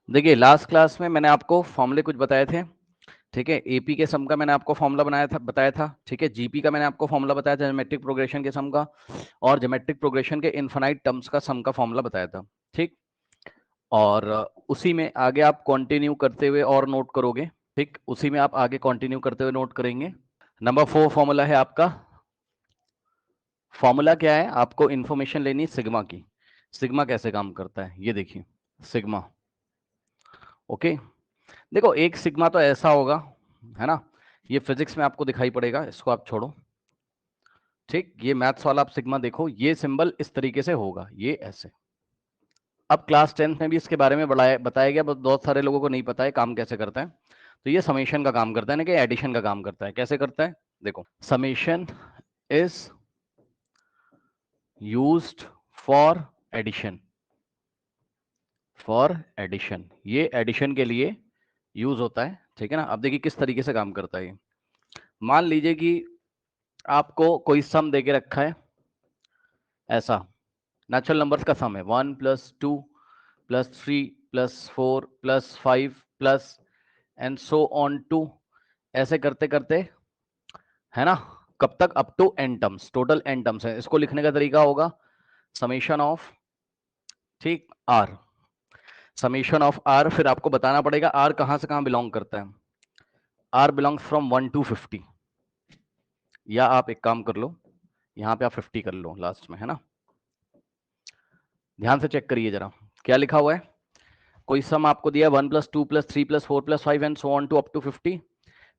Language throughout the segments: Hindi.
देखिए लास्ट क्लास में मैंने आपको फॉर्मूले कुछ बताए थे, ठीक है। एपी के सम का मैंने आपको फॉर्मूला बताया था, ठीक है। जीपी का मैंने आपको फॉर्मूला बताया था ज्योमेट्रिक प्रोग्रेशन के सम का, और ज्योमेट्रिक प्रोग्रेशन के इनफाइनाइट टर्म्स का सम का फॉर्मूला बताया था, ठीक। और उसी में आगे आप कंटिन्यू करते हुए और नोट करोगे, ठीक। उसी में आप आगे कंटिन्यू करते हुए नोट करेंगे। नंबर 4 फॉर्मूला है आपका। फॉर्मूला क्या है? आपको इंफॉर्मेशन लेनी सिग्मा की। सिग्मा कैसे काम करता है ये देखिए, सिग्मा। ओके, देखो एक सिग्मा तो ऐसा होगा, है ना। ये फिजिक्स में आपको दिखाई पड़ेगा, इसको आप छोड़ो, ठीक। ये मैथ्स वाला आप सिग्मा देखो, ये सिंबल इस तरीके से होगा, ये ऐसे। अब क्लास 10th में भी इसके बारे में बताया गया, बहुत सारे लोगों को नहीं पता है काम कैसे करता है। तो ये समेशन का काम करता है ना, कि एडिशन का काम करता है। कैसे करता है देखो, summation is used for addition, for addition, ये एडिशन के लिए यूज होता है, ठीक है ना। अब देखिए किस तरीके से काम करता है ये। मान लीजिए कि आपको कोई सम दे के रखा है ऐसा, नेचुरल नंबर्स का सम है 1 + 2 + 3 + 4 + 5 plus and so on to, ऐसे करते करते, है ना, कब तक? Up to n terms, total n terms है। इसको लिखने का तरीका होगा समेशन ऑफ, ठीक, r, समेशन ऑफ r। फिर आपको बताना पड़ेगा r कहां से कहां बिलोंग करता है। r बिलोंग्स फ्रॉम 1 to 50, या आप एक काम कर लो, यहां पे आप 50 कर लो लास्ट में, है ना। ध्यान से चेक करिए जरा, क्या लिखा हुआ है। कोई सम आपको दिया 1 + 2 + 3 + 4 + 5 and so on to up to 50,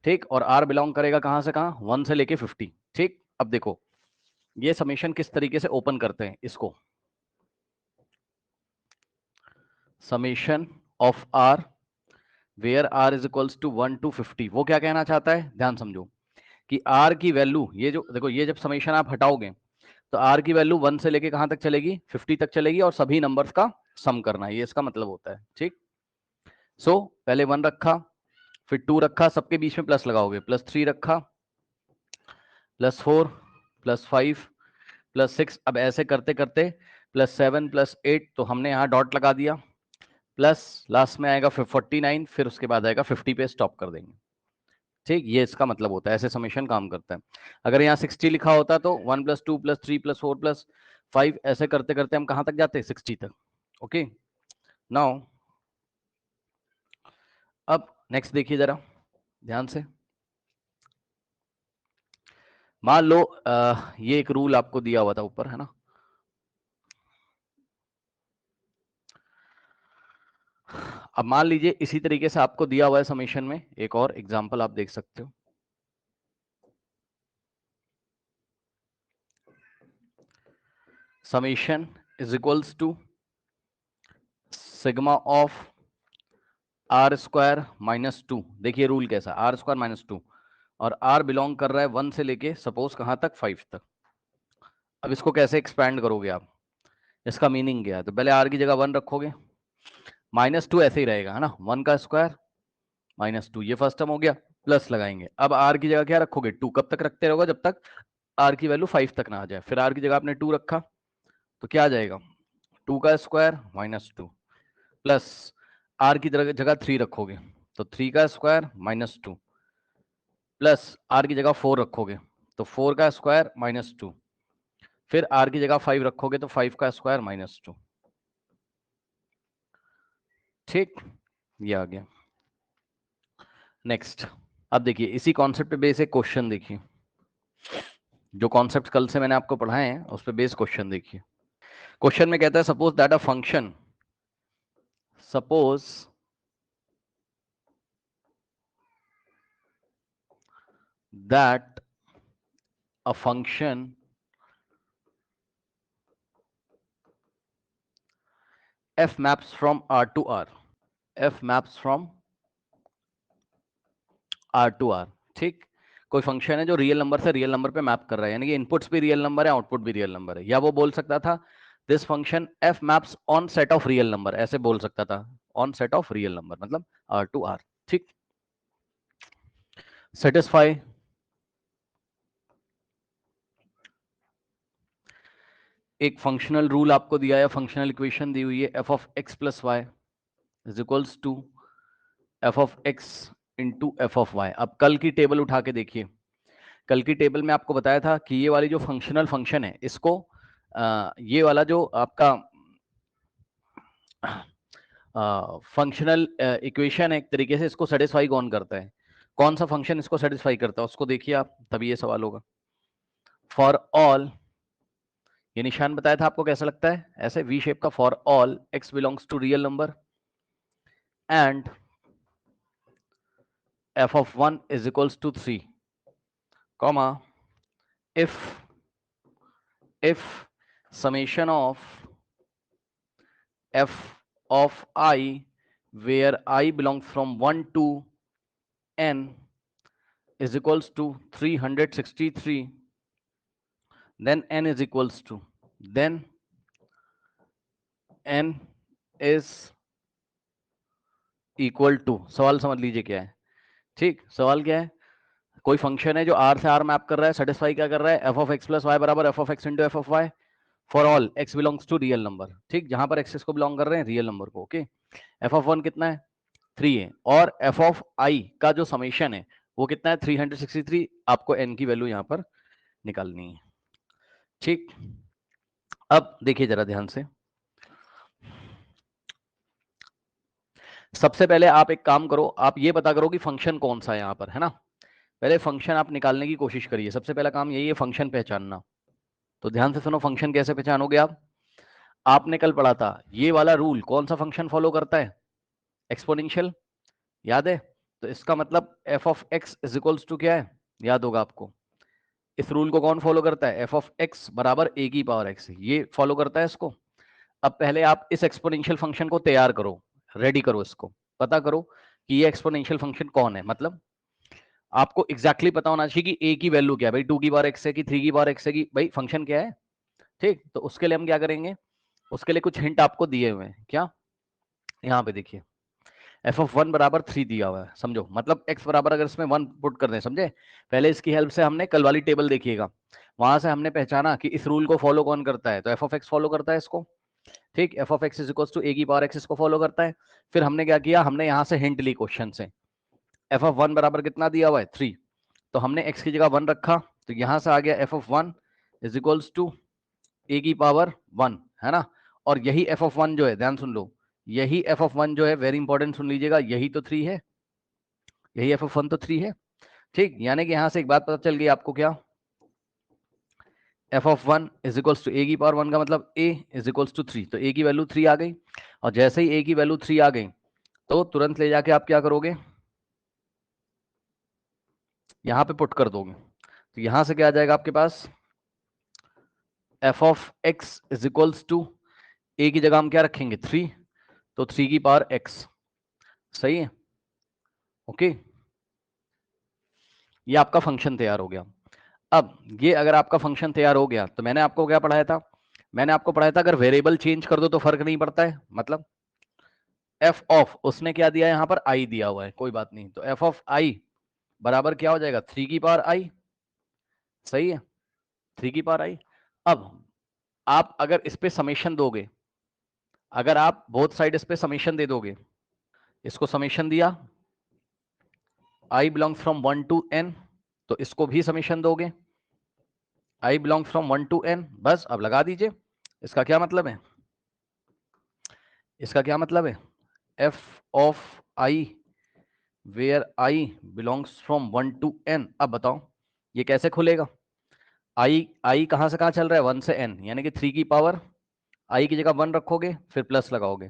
ठीक। और r बिलोंग करेगा कहां से कहां? 1 से लेके 50, ठीक। अब देखो ये समेशन किस तरीके से ओपन करते हैं इसको, summation of r where r is equals to 1 to 50। वो क्या कहना चाहता है, ध्यान समझो, कि r की वैल्यू, ये जो देखो, ये जब समेशन आप हटाओगे तो r की वैल्यू 1 से लेके कहां तक चलेगी? 50 तक चलेगी, और सभी नंबर्स का सम करना है, ये इसका मतलब होता है, ठीक। सो पहले 1 रखा, फिर 2 रखा, सबके बीच में प्लस लगाओगे, +3 रखा, +4 +5 +6, अब ऐसे करते करते +7 +8, तो हमने यहाँ डॉट लगा दिया, प्लस लास्ट में आएगा 49, फिर उसके बाद आएगा 50 पे स्टॉप कर देंगे, ठीक। ये इसका मतलब होता है, ऐसे समेशन काम करता है। अगर यहाँ 60 लिखा होता तो 1 + 2 + 3 + 4 + 5, ऐसे करते करते हम कहां तक जाते? 60 तक। ओके, नाउ अब नेक्स्ट देखिए जरा ध्यान से। मान लो ये एक रूल आपको दिया हुआ था ऊपर, है ना। अब मान लीजिए इसी तरीके से आपको दिया हुआ है समेशन में, एक और एग्जांपल आप देख सकते हो। Summation is equals to sigma of r² - 2। देखिए रूल कैसा, r² - 2, और r बिलोंग कर रहा है 1 से लेके सपोज कहां तक? 5 तक। अब इसको कैसे एक्सपैंड करोगे आप, इसका मीनिंग क्या है? तो पहले r की जगह 1 रखोगे, -2 ऐसे ही रहेगा, है ना, 1 का स्क्वायर -2, ये फर्स्ट टर्म हो गया, प्लस लगाएंगे। अब r की जगह क्या रखोगे? 2। कब तक रखते रहोगे? जब तक r की वैल्यू 5 तक ना आ जाए। फिर r की जगह आपने 2 रखा, तो क्या आ जाएगा? 2 का स्क्वायर -2, प्लस r की जगह 3 रखोगे, तो 3 का स्क्वायर -2, प्लस r की जगह 4 रखोगे, तो 4 का स्क्वायर -2, फिर r की जगह 5 रखोगे, तो 5 का स्क्वायर -2, ठीक। ये आ गया। नेक्स्ट, अब देखिए इसी कॉन्सेप्ट पे बेस एक क्वेश्चन देखिए, जो कॉन्सेप्ट कल से मैंने आपको पढ़ाए हैं उस पे बेस क्वेश्चन देखिए। क्वेश्चन में कहता है suppose that a function, suppose that a function f maps from r to r, f maps from r to r, ठीक। कोई फंक्शन है जो रियल नंबर से रियल नंबर पे मैप कर रहा है, यानी कि इनपुट्स भी रियल नंबर है, आउटपुट भी रियल नंबर है। या वो बोल सकता था this function f maps on set of real number, ऐसे बोल सकता था, on set of real number मतलब r to r, ठीक। सेटिस्फाई एक फंक्शनल रूल आपको दिया है, फंक्शनल इक्वेशन दी हुई है f of x + y, is equals to f of x into f of y. अब कल की टेबल उठा के देखिए, कल की टेबल में आपको बताया था कि ये वाली जो फंक्शनल फंक्शन है इसको ये वाला जो आपका फंक्शनल इक्वेशन है एक तरीके से, इसको सेटिस्फाई कौन करता है, कौन सा फंक्शन इसको सेटिस्फाई करता है उसको देखिए आप, तभी ये सवाल होगा। फॉर ऑल, ये निशान बताया था आपको, कैसा लगता है ऐसे वी शेप का, for all x belongs to real number and f of 1 is equals to 3, comma if summation of f of I where I belongs from 1 to n is equals to 363, then n is equals to, then n is equal to, सवाल समझ लीजिए क्या है। ठीक, सवाल क्या है, कोई फंक्शन है जो r से r मैप कर रहा है, सेटिस्फाई क्या कर रहा है, f of x plus y बराबर f of x into f of y for all x belongs to real number. ठीक, जहां पर x इसको बिलोंग कर रहे हैं रियल नंबर को। ओके, f ऑफ 1 कितना है 3 है, और f ऑफ i का जो समेशन है वो कितना है 363, आपको n की वैल्यू यहां पर निकालनी है। ठीक, अब देखिए जरा ध्यान से, सबसे पहले आप एक काम करो, आप ये पता करो कि फंक्शन कौन सा है यहां पर, है ना। पहले फंक्शन आप निकालने की कोशिश करिए, सबसे पहला काम यही है फंक्शन पहचानना। तो ध्यान से सुनो, फंक्शन कैसे पहचानोगे आप, आपने कल पढ़ा था ये वाला रूल कौन सा फंक्शन फॉलो करता है, एक्सपोनेंशियल, याद है। तो इसका मतलब f of x is equals to क्या है, याद होगा आपको, इस रूल को कौन फॉलो करता है, f ऑफ x बराबर a की पावर x, ये फॉलो करता है इसको। अब पहले आप इस एक्सपोनेंशियल फंक्शन को तैयार करो, रेडी करो, इसको पता करो कि ये एक्सपोनेंशियल फंक्शन कौन है, मतलब आपको एग्जैक्टली पता होना चाहिए कि a की वैल्यू क्या है भाई, 2 की पावर x है कि 3 की पावर x है कि भाई फंक्शन क्या है। ठीक, तो उसके लिए हम क्या करेंगे, उसके लिए कुछ हिंट आपको दिए हुए हैं, क्या, यहाँ पे देखिए एफ ऑफ 1 बराबर 3 दिया हुआ है, समझो, मतलब x बराबर अगर इसमें 1 पुट कर दें, समझे। पहले इसकी हेल्प से हमने कल वाली टेबल देखिएगा, वहां से हमने पहचाना कि इस रूल को फॉलो कौन करता है, तो एफ ऑफ एक्स फॉलो करता है इसको। ठीक, f of x is equal to a की पावर एक्स, इसको फॉलो करता है। फिर हमने क्या किया, हमने यहाँ से हिंट ली क्वेश्चन से, एफ ऑफ 1 बराबर कितना दिया हुआ है 3, तो हमने x की जगह 1 रखा, तो यहां से आ गया f of 1 is equals to a की पावर 1, है ना। और यही एफ ऑफ 1 जो है, ध्यान सुन लो, यही एफ ऑफ 1 जो है, वेरी इंपॉर्टेंट सुन लीजिएगा, यही तो 3 है, यही एफ ऑफ 1 तो 3 है। ठीक, यानी कि यहां से एक बात पता चल गई आपको, क्या, f of 1 is equals to a की पावर 1 का मतलब a इज इक्वल्स टू 3, तो a की वैल्यू 3 आ गई, और जैसे ही a की वैल्यू 3 आ गई तो तुरंत ले जाके आप क्या करोगे, यहां पे पुट कर दोगे, तो यहां से क्या आ जाएगा आपके पास, f of x is equals to, a की जगह हम क्या रखेंगे 3, तो 3 की पावर x, सही है। ओके, ये आपका फंक्शन तैयार हो गया। अब ये अगर आपका फंक्शन तैयार हो गया, तो मैंने आपको क्या पढ़ाया था, मैंने आपको पढ़ाया था अगर वेरिएबल चेंज कर दो तो फर्क नहीं पड़ता है, मतलब एफ ऑफ, उसने क्या दिया यहाँ पर आई दिया हुआ है, कोई बात नहीं, तो एफ ऑफ आई बराबर क्या हो जाएगा 3 की पावर आई, सही है, 3 की पावर आई। अब आप अगर इस पे समेशन दोगे, अगर आप बोथ साइड इस पे समेशन दे दोगे, इसको समेशन दिया i belongs from 1 to n, तो इसको भी समेशन दोगे i belongs from 1 to n, बस अब लगा दीजिए। इसका क्या मतलब है, इसका क्या मतलब है, f of i where i belongs from 1 to n। अब बताओ ये कैसे खुलेगा, i कहां से कहां चल रहा है 1 से n, यानी कि 3 की पावर i की जगह 1 रखोगे फिर प्लस लगाओगे,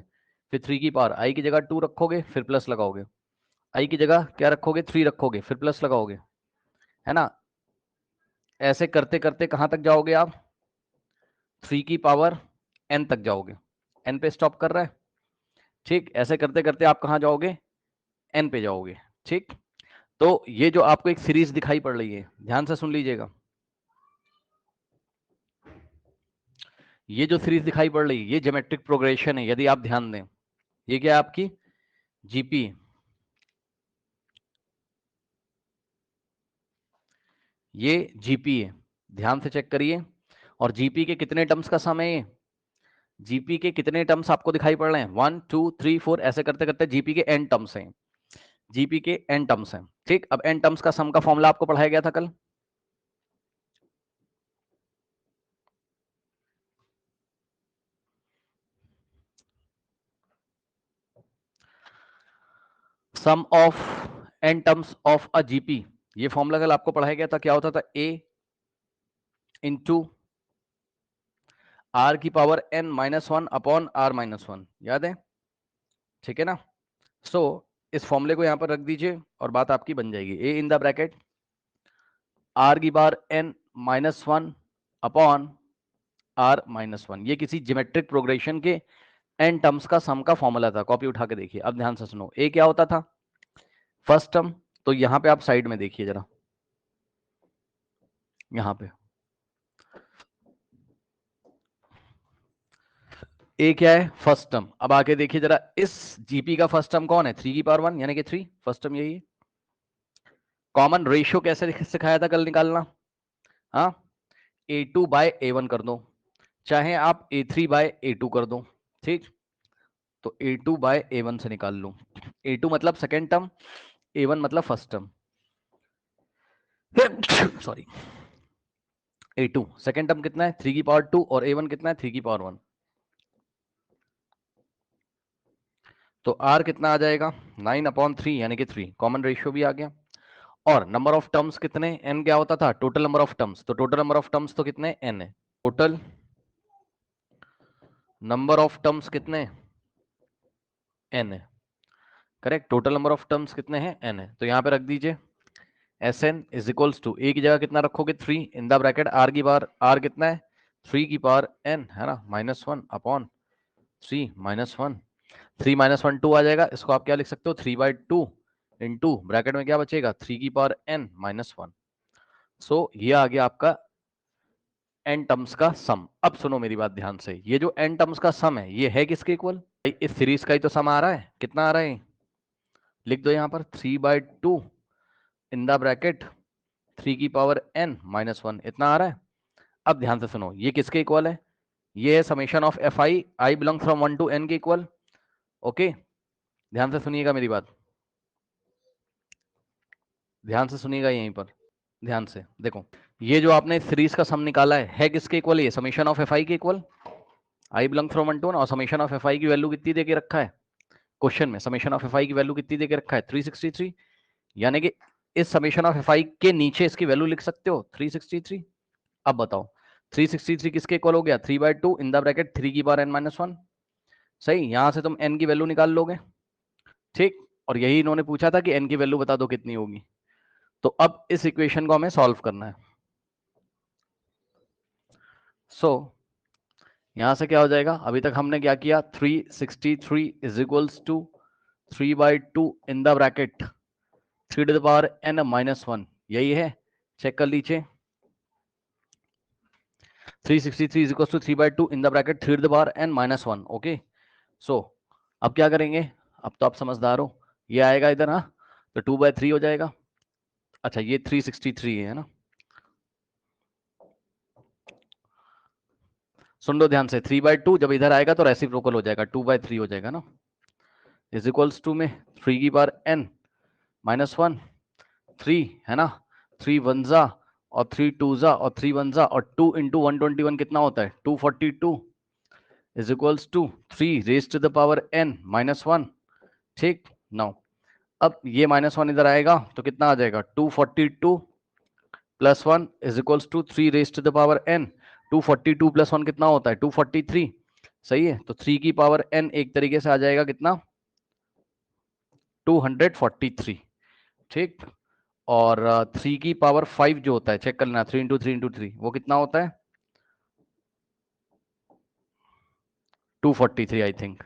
फिर 3 की पावर i की जगह 2 रखोगे फिर प्लस लगाओगे, i की जगह क्या रखोगे 3 रखोगे फिर प्लस लगाओगे, है ना। ऐसे करते करते कहां तक जाओगे आप, 3 की पावर n तक जाओगे, n पे स्टॉप कर रहा है। ठीक, ऐसे करते करते आप कहां जाओगे, n पे जाओगे। ठीक, तो ये जो आपको एक सीरीज दिखाई पड़ रही है, ध्यान से सुन लीजिएगा, ये जो सीरीज दिखाई पड़ रही है ये ज्योमेट्रिक प्रोग्रेशन है, यदि आप ध्यान दें, ये क्या है आपकी जीपी, ये जीपी है, ध्यान से चेक करिए, और जीपी के कितने टर्म्स का सम है ये, जीपी के कितने टर्म्स आपको दिखाई पड़ रहे हैं? 1 2 3 4 ऐसे करते करते जीपी के n टर्म्स हैं, जीपी के n टर्म्स हैं। ठीक, अब n टर्म्स का सम का फॉर्मूला आपको पढ़ाया गया था कल। Sum of n terms of a GP, ये फॉर्मूला कल आपको पढ़ाया गया था। क्या होता था? a इंटू आर की power n minus one upon r minus one, याद है? ठीक है ना? सो इस फॉर्मूले को यहां पर रख दीजिए और बात आपकी बन जाएगी। a in the bracket r की power n minus one upon r minus one, ये किसी ज्योमेट्रिक प्रोग्रेशन के n टर्म्स का सम का फॉर्मूला था। कॉपी उठा के देखिए। अब ध्यान से सुनो, a क्या होता था? First term. तो यहां पे आप साइड में देखिए जरा, यहां पे a क्या है? First term. अब आके देखिए जरा, इस जीपी का फर्स्ट टर्म कौन है? 3 की पावर 1 यानी कि 3, फर्स्ट टर्म यही है। कॉमन रेशियो कैसे सिखाया था कल निकालना? हाँ, a2 बाय a1 कर दो, चाहे आप a3 बाय a2 कर दो। ठीक, तो a2 बाय a1 से निकाल लो। a2 मतलब सेकेंड टर्म, a1 मतलब first term. Sorry, a2 second term कितना है? 3 की पावर 2 और a1 कितना है? 3 की पावर 1। तो r कितना आ जाएगा? 9/3 यानी कि 3। कॉमन रेशियो भी आ गया। और नंबर ऑफ टर्म्स कितने? n क्या होता था? Total number of terms. तो टोटल नंबर ऑफ टर्म्स तो कितने? n है। टोटल नंबर ऑफ टर्म्स कितने? n है। Correct, total number of terms कितने हैं? n है। तो यहां पे रख दीजिए Sn is equals to, a की जगह कितना रखोगे? 3 इन द ब्रैकेट r की पावर, r कितना है? 3 की पावर n है ना, minus one upon 3 minus one, 3 minus one 2 आ जाएगा। इसको आप क्या लिख सकते हो? 3/2 इंटू ब्रैकेट में क्या बचेगा? 3 की पावर n माइनस वन। सो ये आ गया आपका n टर्म्स का सम। अब सुनो मेरी बात ध्यान से, ये जो n टर्म्स का सम है ये है किसके इक्वल? इस सीरीज का ही तो सम आ रहा है। कितना आ रहा है? लिख दो यहाँ पर 3/2 इन द ब्रैकेट 3 की पावर n माइनस वन, इतना आ रहा है। अब ध्यान से सुनो, ये किसके इक्वल है? ये है summation of f i belongs from 1 to n के इक्वल। ओके, ध्यान से सुनिएगा मेरी बात, ध्यान से सुनिएगा यहीं पर, ध्यान से देखो। ये जो आपने सीरीज का सम निकाला है किसके इक्वल? ये समेशन ऑफ एफ आई के equal. I belong from 1 to 1, और समेशन ऑफ एफ आई की वैल्यू कितनी देके रखा है क्वेश्चन में? समेशन ऑफ एफ आई की वैल्यू कितनी देके रखा है? 363। यानी कि इस समेशन ऑफ एफ आई के नीचे इसकी वैल्यू लिख सकते हो 363। अब बताओ 363 किसके इक्वल हो गया? 3/2 इन द ब्रैकेट 3 की पावर n माइनस वन। सही, यहां से तुम n की वैल्यू निकाल लोगे। ठीक, और यही इन्होंने पूछा था कि n की वैल्यू बता दो कितनी होगी। तो अब इस इक्वेशन को हमें सॉल्व करना है। सो यहां से क्या हो जाएगा? अभी तक हमने क्या किया? 363 is equals to 3/2 in the bracket 3 to the power n minus one, यही है। चेक कर लीजिए, 363 is equals to 3/2 in the bracket 3 to the power n minus one. Okay, so अब क्या करेंगे? अब तो आप समझदार हो, ये आएगा इधर, हाँ, तो 2/3 हो जाएगा। अच्छा, ये 363 है ना, सुन लो ध्यान से। 3/2 जब इधर आएगा तो रेसिप्रोकल हो जाएगा, 2/3 हो जाएगा ना, इज इक्वल्स टू में 3 की पावर n माइनस वन, 3 है ना, 3 वन जा और 3 टू जा और 3 वन जा, और 2 इंटू 121 कितना होता है? 242 is equals to 3 raise to the power n minus one. ठीक, नाउ अब ये माइनस वन इधर आएगा तो कितना आ जाएगा? 242 plus one is equals to 3 raise to the power n। 242 plus one कितना होता है? 243। सही है, तो 3 की पावर n एक तरीके से आ जाएगा कितना? 243। ठीक, और 3 की पावर 5 जो होता है, चेक कर लेना, 3 इंटू 3 वो कितना होता है? 243 आई थिंक।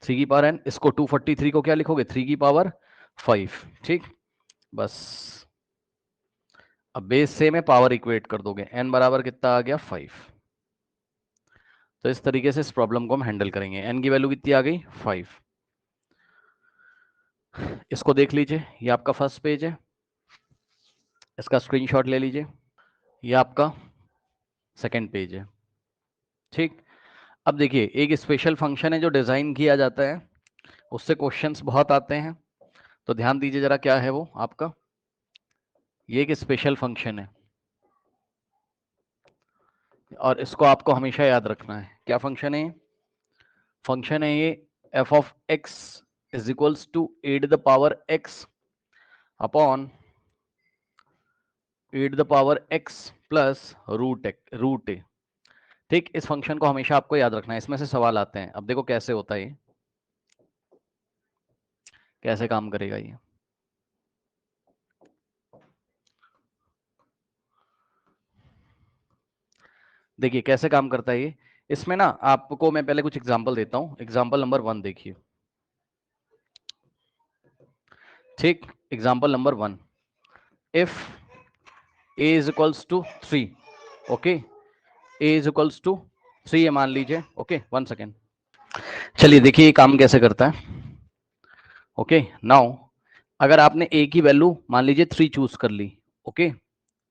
3 की पावर n, इसको 243 को क्या लिखोगे? 3 की पावर 5। ठीक, बस अब बेस से में पावर इक्वेट कर दोगे, n बराबर कितना आ गया? 5। तो इस तरीके से इस प्रॉब्लम को हम हैंडल करेंगे। n की वैल्यू कितनी आ गई? 5। इसको देख लीजिए, ये आपका फर्स्ट पेज है, इसका स्क्रीनशॉट ले लीजिए। ये आपका सेकंड पेज है। ठीक, अब देखिए एक स्पेशल फंक्शन है जो डिजाइन किया जाता है, उससे क्वेश्चंस बहुत आते हैं, तो ध्यान दीजिए जरा क्या है वो आपका, ये एक स्पेशल फंक्शन है और इसको आपको हमेशा याद रखना है। क्या फंक्शन है? फंक्शन है ये f of x is equals to e to the power x अपॉन e to the power x plus root a. ठीक, इस फंक्शन को हमेशा आपको याद रखना है, इसमें से सवाल आते हैं। अब देखो कैसे होता है ये, कैसे काम करेगा ये। देखिए कैसे काम करता है ये, इसमें ना आपको मैं पहले कुछ एग्जांपल देता हूं। एग्जांपल नंबर 1 देखिए। ठीक, example number 1, if a is equals to 3, okay, a is equals to 3 ये मान लीजिए, ओके 1 सेकेंड। चलिए देखिए ये काम कैसे करता है। ओके नाउ अगर आपने a की वैल्यू मान लीजिए 3 चूज कर ली, ओके,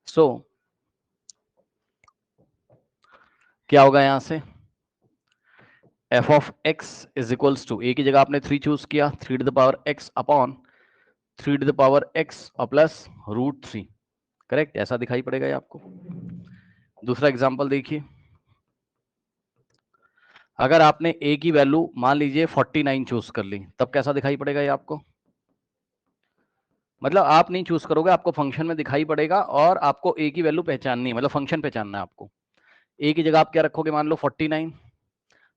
सो क्या होगा यहां से, f of x is equals to, a की जगह आपने 3 चूज किया, 3 to the power x upon 3 to the power x और प्लस रूट 3, करेक्ट, ऐसा दिखाई पड़ेगा ये आपको। दूसरा एग्जांपल देखिए, अगर आपने a की वैल्यू मान लीजिए 49 चूज कर ली, तब कैसा दिखाई पड़ेगा ये आपको। मतलब आप नहीं चूज करोगे, आपको फंक्शन में दिखाई पड़ेगा और आपको a की वैल्यू पहचाननी है, मतलब फंक्शन पहचानना है आपको। a की जगह आप क्या रखोगे, मान लो 49,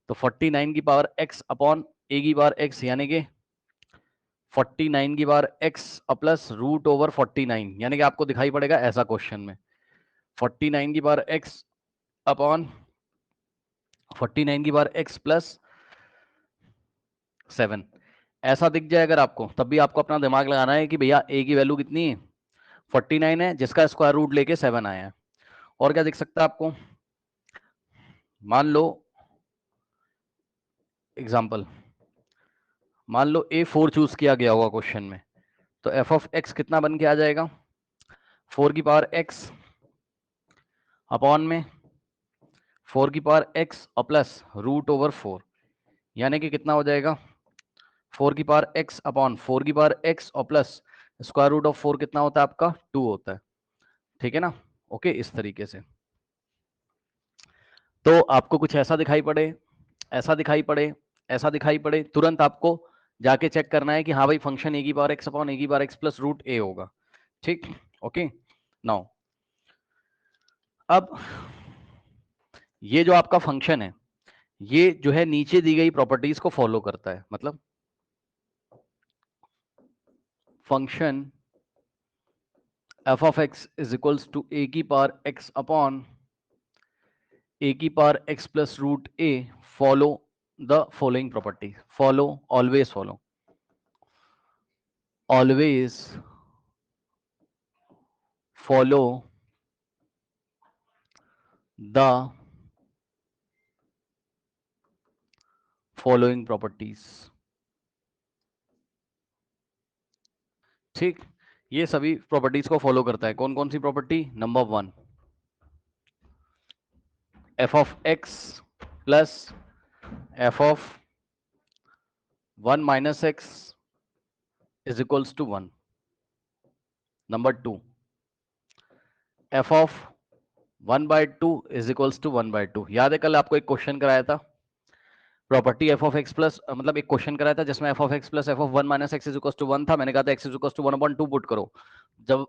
तो 49 की पावर x अपॉन a की पावर x, यानी कि 49 की power x plus root over 49, यानी कि आपको दिखाई पड़ेगा ऐसा क्वेश्चन में 49 की पावर x अपॉन 49 की पावर x प्लस 7, ऐसा दिख जाए अगर आपको, तब भी आपको अपना दिमाग लगाना है कि भैया a की वैल्यू कितनी है, 49 है, जिसका स्क्वायर रूट लेके 7 आया है। और क्या दिख सकता है आपको, मान लो एग्जांपल, मान लो a4 चूज किया गया होगा क्वेश्चन में, तो f ऑफ x कितना बन के आ जाएगा, 4 की पावर x अपॉन में 4 की पावर x और प्लस रूट ओवर 4, यानी कि कितना हो जाएगा, 4 की पावर x अपॉन 4 की पावर x और प्लस स्क्वायर रूट ऑफ 4 कितना होता है आपका, 2 होता है। ठीक है ना, ओके, इस तरीके से। तो आपको कुछ ऐसा दिखाई पड़े, ऐसा दिखाई पड़े, ऐसा दिखाई पड़े, तुरंत आपको जाके चेक करना है कि हाँ भाई फंक्शन ए की पावर x अपॉन ए की पावर x प्लस रूट ए होगा। ठीक, ओके नाउ अब ये जो आपका फंक्शन है, ये जो है नीचे दी गई प्रॉपर्टीज को फॉलो करता है। मतलब function f of x is equals to a की पावर x अपॉन a की power x plus root a, follow the following property, follow always follow, always follow the following properties. ठीक, ये सभी प्रॉपर्टीज को फॉलो करता है। कौन कौन सी property, number 1 f of x plus f of 1 minus x is equals to 1, number 2 f of 1/2 is equals to 1/2। याद है कल आपको एक क्वेश्चन कराया था, property f of x plus, मतलब एक क्वेश्चन कराया था जिसमें f of x plus f of 1 minus x is equals to 1 था। मैंने कहा था x is equals to 1/2 put करो। जब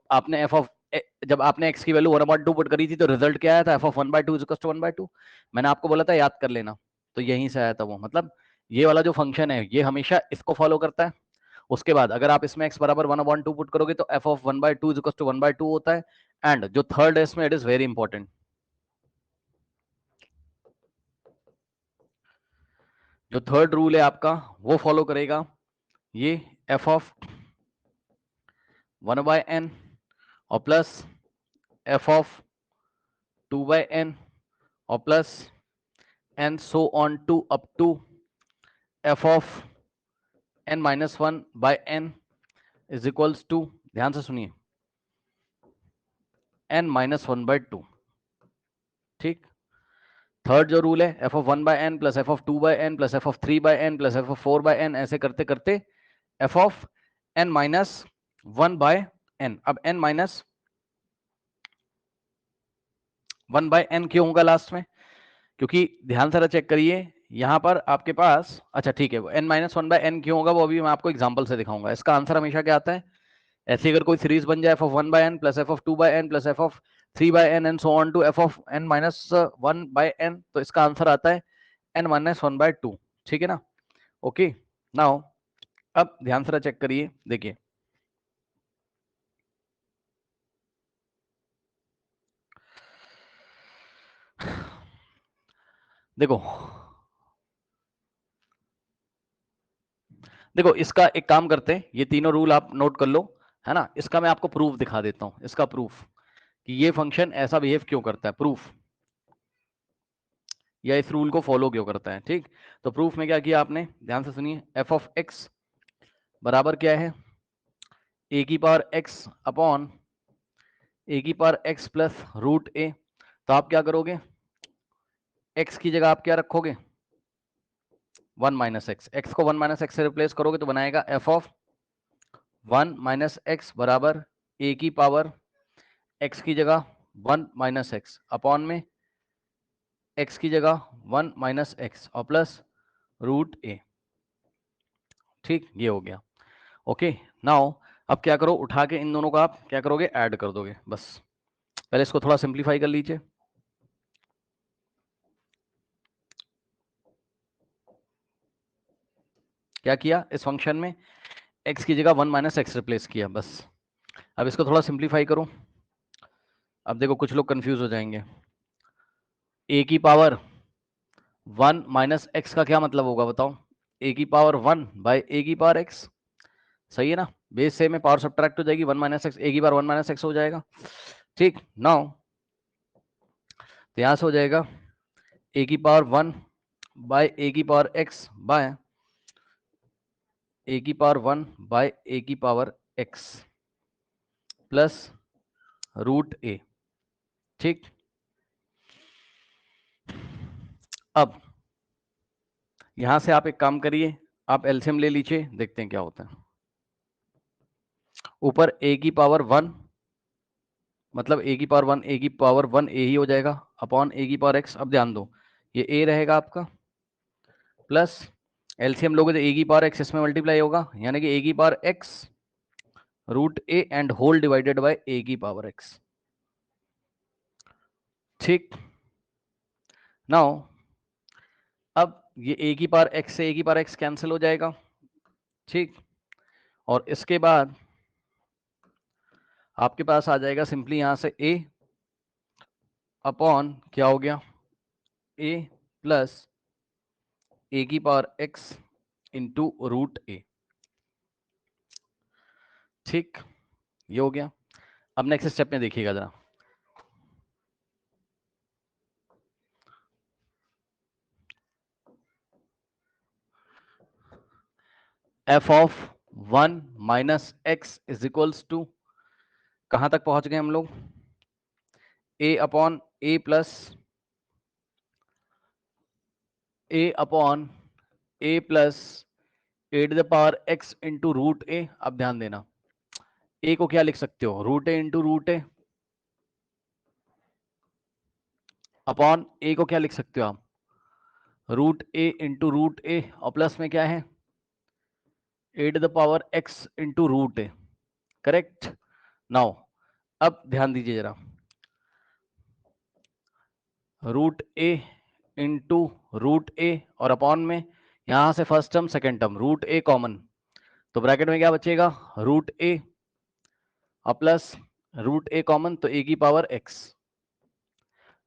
आपने x की वैल्यू 1/2 पुट करी थी तो रिजल्ट क्या आया था, f of 1/2 is equals to 1/2। मैंने आपको बोला था याद कर लेना, तो यहीं से आया था वो। मतलब ये वाला जो फंक्शन है ये हमेशा इसको फॉलो करता है। उसके बाद अगर आप इसमें x बराबर 1/2 पुट करोगे तो f of 1/2 is equals to 1/2 होता है। एंड जो थर्ड है इसमें, इट इज वेरी इंपॉर्टेंट, जो थर्ड रूल है आपका वो फॉलो करेगा। ये f ऑफ 1/n और प्लस f ऑफ 2/n और plus n so on to up to f of n minus 1/n is equals to, ध्यान से सुनिए, n माइनस 1/2। ठीक, थर्ड जो रूल है f of 1/n plus f of 2/n plus f of 3/n plus f of 4/n, ऐसे करते करते F of n minus 1/n। अब n माइनस 1/n क्यों होगा लास्ट में? क्योंकि ध्यान से चेक करिए यहां पर आपके पास, अच्छा ठीक है, n माइनस 1/n क्यों होगा वो अभी मैं आपको एग्जांपल से दिखाऊंगा। इसका आंसर हमेशा क्या आता है, ऐसे अगर कोई सीरीज बन जाए f of 1/n plus f of 2/n plus f of 3/n and so on to f of n minus 1/n, तो इसका आंसर आता है n माइनस 1/2। ठीक है ना? ओके, नाउ अब ध्यान से चेक करिए, देखिए देखो देखो इसका एक काम करते हैं, ये तीनों रूल आप नोट कर लो, है ना? इसका मैं आपको प्रूफ दिखा देता हूं, इसका प्रूफ कि ये फंक्शन ऐसा बिहेव क्यों करता है, प्रूफ या इस रूल को फॉलो क्यों करता है। ठीक, तो प्रूफ में क्या किया आपने, ध्यान से सुनिए, एफ ऑफ एक्स बराबर क्या है, ए की पावर एक्स अपॉन ए की पावर एक्स प्लस रूट ए। तो आप क्या करोगे, एक्स की जगह आप क्या रखोगे, 1 माइनस एक्स, एक्स को 1 माइनस एक्स से रिप्लेस करोगे तो बनाएगा एफ ऑफ 1 माइनस एक्स बराबर ए की पावर एक्स की जगह 1 माइनस एक्स अपॉन में एक्स की जगह 1 माइनस एक्स और प्लस रूट ए। ठीक, ये हो गया। ओके, नाउ अब क्या करो, उठा के इन दोनों को आप क्या करोगे, ऐड कर दोगे। बस पहले इसको थोड़ा सिंप्लीफाई कर लीजिए। क्या किया, इस फंक्शन में x की जगह 1 माइनस एक्स रिप्लेस किया, बस। अब इसको थोड़ा सिंप्लीफाई करो। अब देखो कुछ लोग कंफ्यूज हो जाएंगे, a की पावर 1 माइनस एक्स का क्या मतलब होगा बताओ, a की पावर 1 बाय a की पावर x, सही है ना? बेस से में पावर सब्ट्रैक्ट हो जाएगी, 1 माइनस एक्स, a की पावर 1 माइनस एक्स हो जाएगा। ठीक, नाउ तो यहां से हो जाएगा a की पावर 1 बाय a की पावर x बाय a की पावर 1 बाय a की power x plus root a. ठीक, अब यहां से आप एक काम करिए, आप एलसीएम ले लीजिए, देखते हैं क्या होता है। ऊपर a की पावर 1 मतलब a की पावर 1, a की पावर 1 a ही हो जाएगा अपॉन a की पावर x। अब ध्यान दो, ये a रहेगा आपका, प्लस एलसीएम लोगे तो a की पावर x इसमें मल्टीप्लाई होगा, यानी कि a की power x root a and whole divided by a की पावर x। ठीक, नाउ अब ये a की पावर x से a की पावर x कैंसिल हो जाएगा। ठीक, और इसके बाद आपके पास आ जाएगा सिंपली यहां से a अपॉन क्या हो गया, a प्लस a की power x into root a. ठीक, ये हो गया। अब नेक्स्ट स्टेप में देखिएगा जरा, f of 1 minus x is equals to, कहां तक पहुंच गए हम लोग, a upon a plus a plus a to the power x into root a. अब ध्यान देना, a को क्या लिख सकते हो, root a into root a, upon a को क्या लिख सकते हो आप, root a into root a, और प्लस में क्या है, a to the power x into root a. Correct, now अब ध्यान दीजिए जरा, root a into root a और अपॉन में यहां से first term second term root a common, तो ब्रैकेट में क्या बचेगा, रूट ए और प्लस रूट ए कॉमन तो ए की पावर x,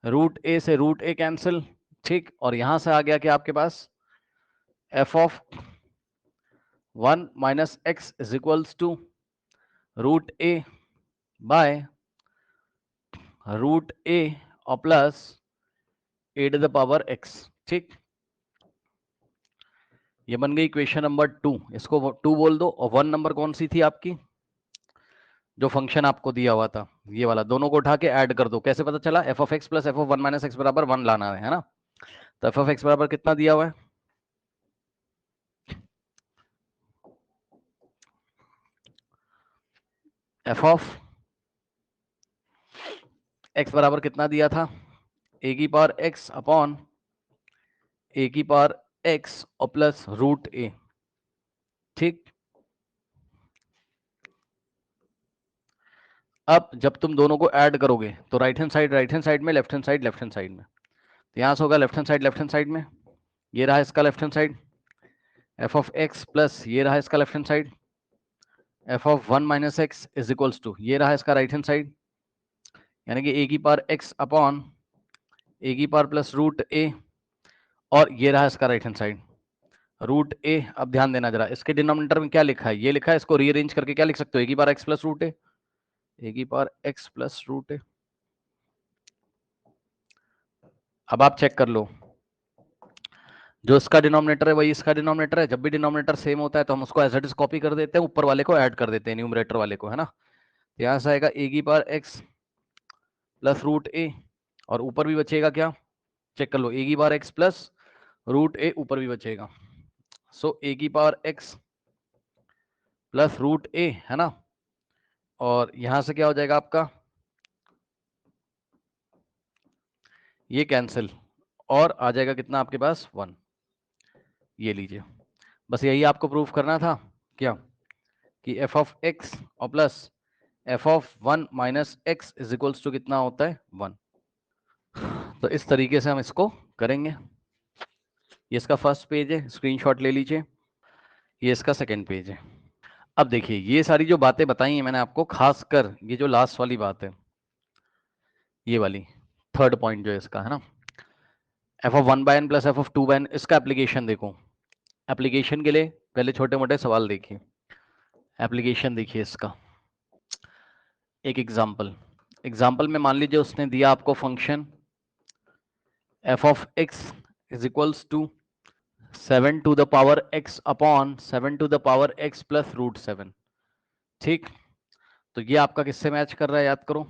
रूट ए से रूट ए कैंसिल। ठीक, और यहां से आ गया कि आपके पास f of 1 minus x is equals to root a by root a और plus a to the power x। ठीक, ये बन गई इक्वेशन नंबर 2, इसको 2 बोल दो। और 1 नंबर कौन सी थी आपकी, जो फंक्शन आपको दिया हुआ था, ये वाला, दोनों को उठा के ऐड कर दो। कैसे पता चला, F of x plus f of 1 minus x बराबर 1 लाना है ना? तो एफ ऑफ एक्स बराबर कितना दिया हुआ है, एफ ऑफ एक्स बराबर कितना दिया था, ए की पावर एक्स अपॉन ए की पावर एक्स और प्लस रूट ए। ठीक, अब जब तुम दोनों को ऐड करोगे तो राइट हैंड साइड में, लेफ्ट हैंड साइड में, तो यहां से होगा लेफ्ट हैंड साइड में, ये रहा इसका left hand side, f of x plus ये रहा इसका left hand side, f of 1 minus x is equals to ये रहा इसका राइट हैंड साइड, यानी कि ए की पावर एक्स अपॉन ए की पावर प्लस रूट ए, और ये रहा इसका right hand side root a. अब ध्यान देना जरा, इसके डिनोमिनेटर में क्या लिखा है, ये लिखा है, इसको रीअरेंज करके क्या लिख सकते हो, ए की पावर एक्स प्लस रूट ए, ए की power x plus root a. अब आप चेक कर लो, जो इसका डिनोमिनेटर है वही इसका डिनोमिनेटर है, जब भी डिनोमिनेटर सेम होता है तो हम उसको एज इट इज कॉपी कर देते हैं, ऊपर वाले को ऐड कर देते हैं, न्यूमरेटर वाले को, है ना। यहां से आएगा ए की power x plus root a, और ऊपर भी बचेगा क्या, चेक कर लो, ए की पावर एक्स प्लस रूट ए ऊपर भी बचेगा, सो ए की पावर एक्स प्लस रूट ए, है ना, और यहां से क्या हो जाएगा आपका, ये कैंसिल, और आ जाएगा कितना आपके पास 1। ये लीजिए, बस यही आपको प्रूफ करना था क्या, कि एफ ऑफ एक्स और plus f of 1 minus x is equals to कितना होता है 1। तो इस तरीके से हम इसको करेंगे। ये इसका फर्स्ट पेज है, स्क्रीनशॉट ले लीजिए, ये इसका सेकंड पेज है। अब देखिए, ये सारी जो बातें बताई हैं मैंने आपको, खासकर ये जो लास्ट वाली बात है, ये वाली थर्ड पॉइंट जो है इसका, है ना, f of 1 by n plus f of 2 by n, इसका एप्लीकेशन देखो। एप्लीकेशन के लिए पहले छोटे मोटे सवाल देखिए, एप्लीकेशन देखिए इसका। एक एग्जाम्पल में मान लीजिए उसने दिया आपको function f of x is equals to 7 to the power x upon 7 to the power x plus root 7। ठीक, तो ये आपका किससे मैच कर रहा है, याद करो,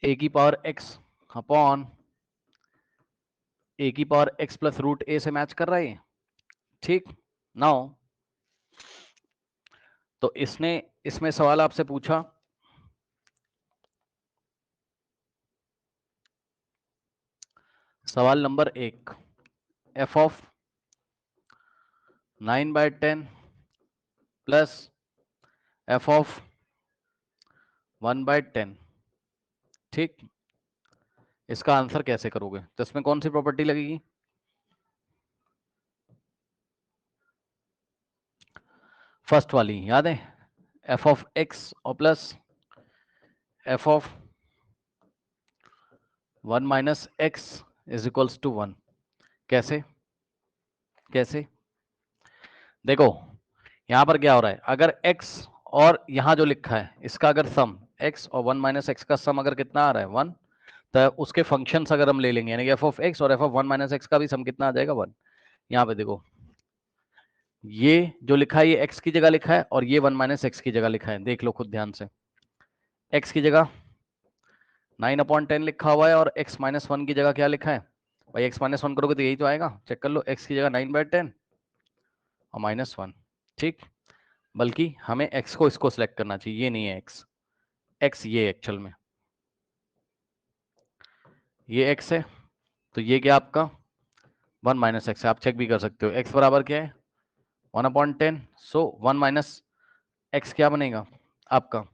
a की पावर x अपॉन a की power x plus root a से मैच कर रहा है। ठीक, नाउ तो इसने इसमें सवाल आपसे पूछा, सवाल number 1, f of 9/10 plus f of 1/10। ठीक, इसका आंसर कैसे करोगे, तो इसमें कौन सी प्रॉपर्टी लगेगी, फर्स्ट वाली याद है, एफ ऑफ एक्स और plus f of 1 minus x is equals to 1। कैसे कैसे, देखो यहां पर क्या हो रहा है, अगर x और यहां जो लिखा है इसका अगर सम, x और 1 माइनस एक्स का सम अगर कितना आ रहा है 1, तो उसके फंक्शंस अगर हम ले लेंगे, यानी कि एफ ऑफ एक्स और एफ ऑफ 1 माइनस एक्स का भी सम कितना आ जाएगा 1। यहाँ पे देखो, ये जो लिखा है ये x की जगह लिखा है, और ये 1 माइनस एक्स की जगह लिखा है, देख लो खुद ध्यान से, x की जगह 9/10 लिखा हुआ है, और x माइनस 1 की जगह क्या लिखा है भाई, x माइनस 1 करोगे तो यही तो आएगा, चेक कर लो, x की जगह 9/10 और -1। ठीक, बल्कि हमें x को इसको सिलेक्ट करना चाहिए, ये नहीं है x ये एक्चुअल में ये x है, तो ये क्या आपका 1 माइनस एक्स है, आप चेक भी कर सकते हो, x बराबर क्या है 1/10, सो 1 माइनस एक्स क्या बनेगा आपका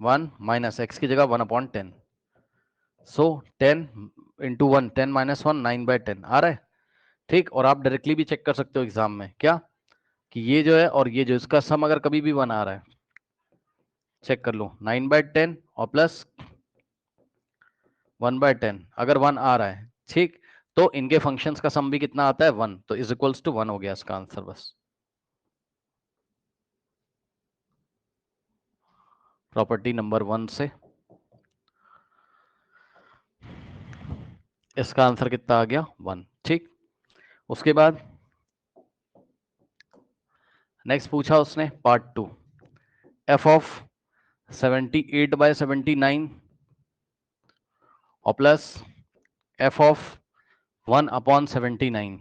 1 माइनस एक्स की जगह 1/10, सो 10 इंटू 1, 10 माइनस 1 9/10 आ रहा है। ठीक, और आप डायरेक्टली भी चेक कर सकते हो एग्जाम में, क्या कि ये जो है और ये जो इसका सम अगर कभी भी 1 आ रहा है, चेक कर लो 9/10 और प्लस 1/10 अगर 1 आ रहा है, ठीक, तो इनके फंक्शंस का सम भी कितना आता है 1, तो इज इक्वल्स टू 1 हो गया इसका आंसर। बस प्रॉपर्टी नंबर 1 से इसका आंसर कितना आ गया 1। ठीक, उसके बाद नेक्स्ट पूछा उसने पार्ट 2, एफ ऑफ 78/79 और प्लस एफ ऑफ 1/79।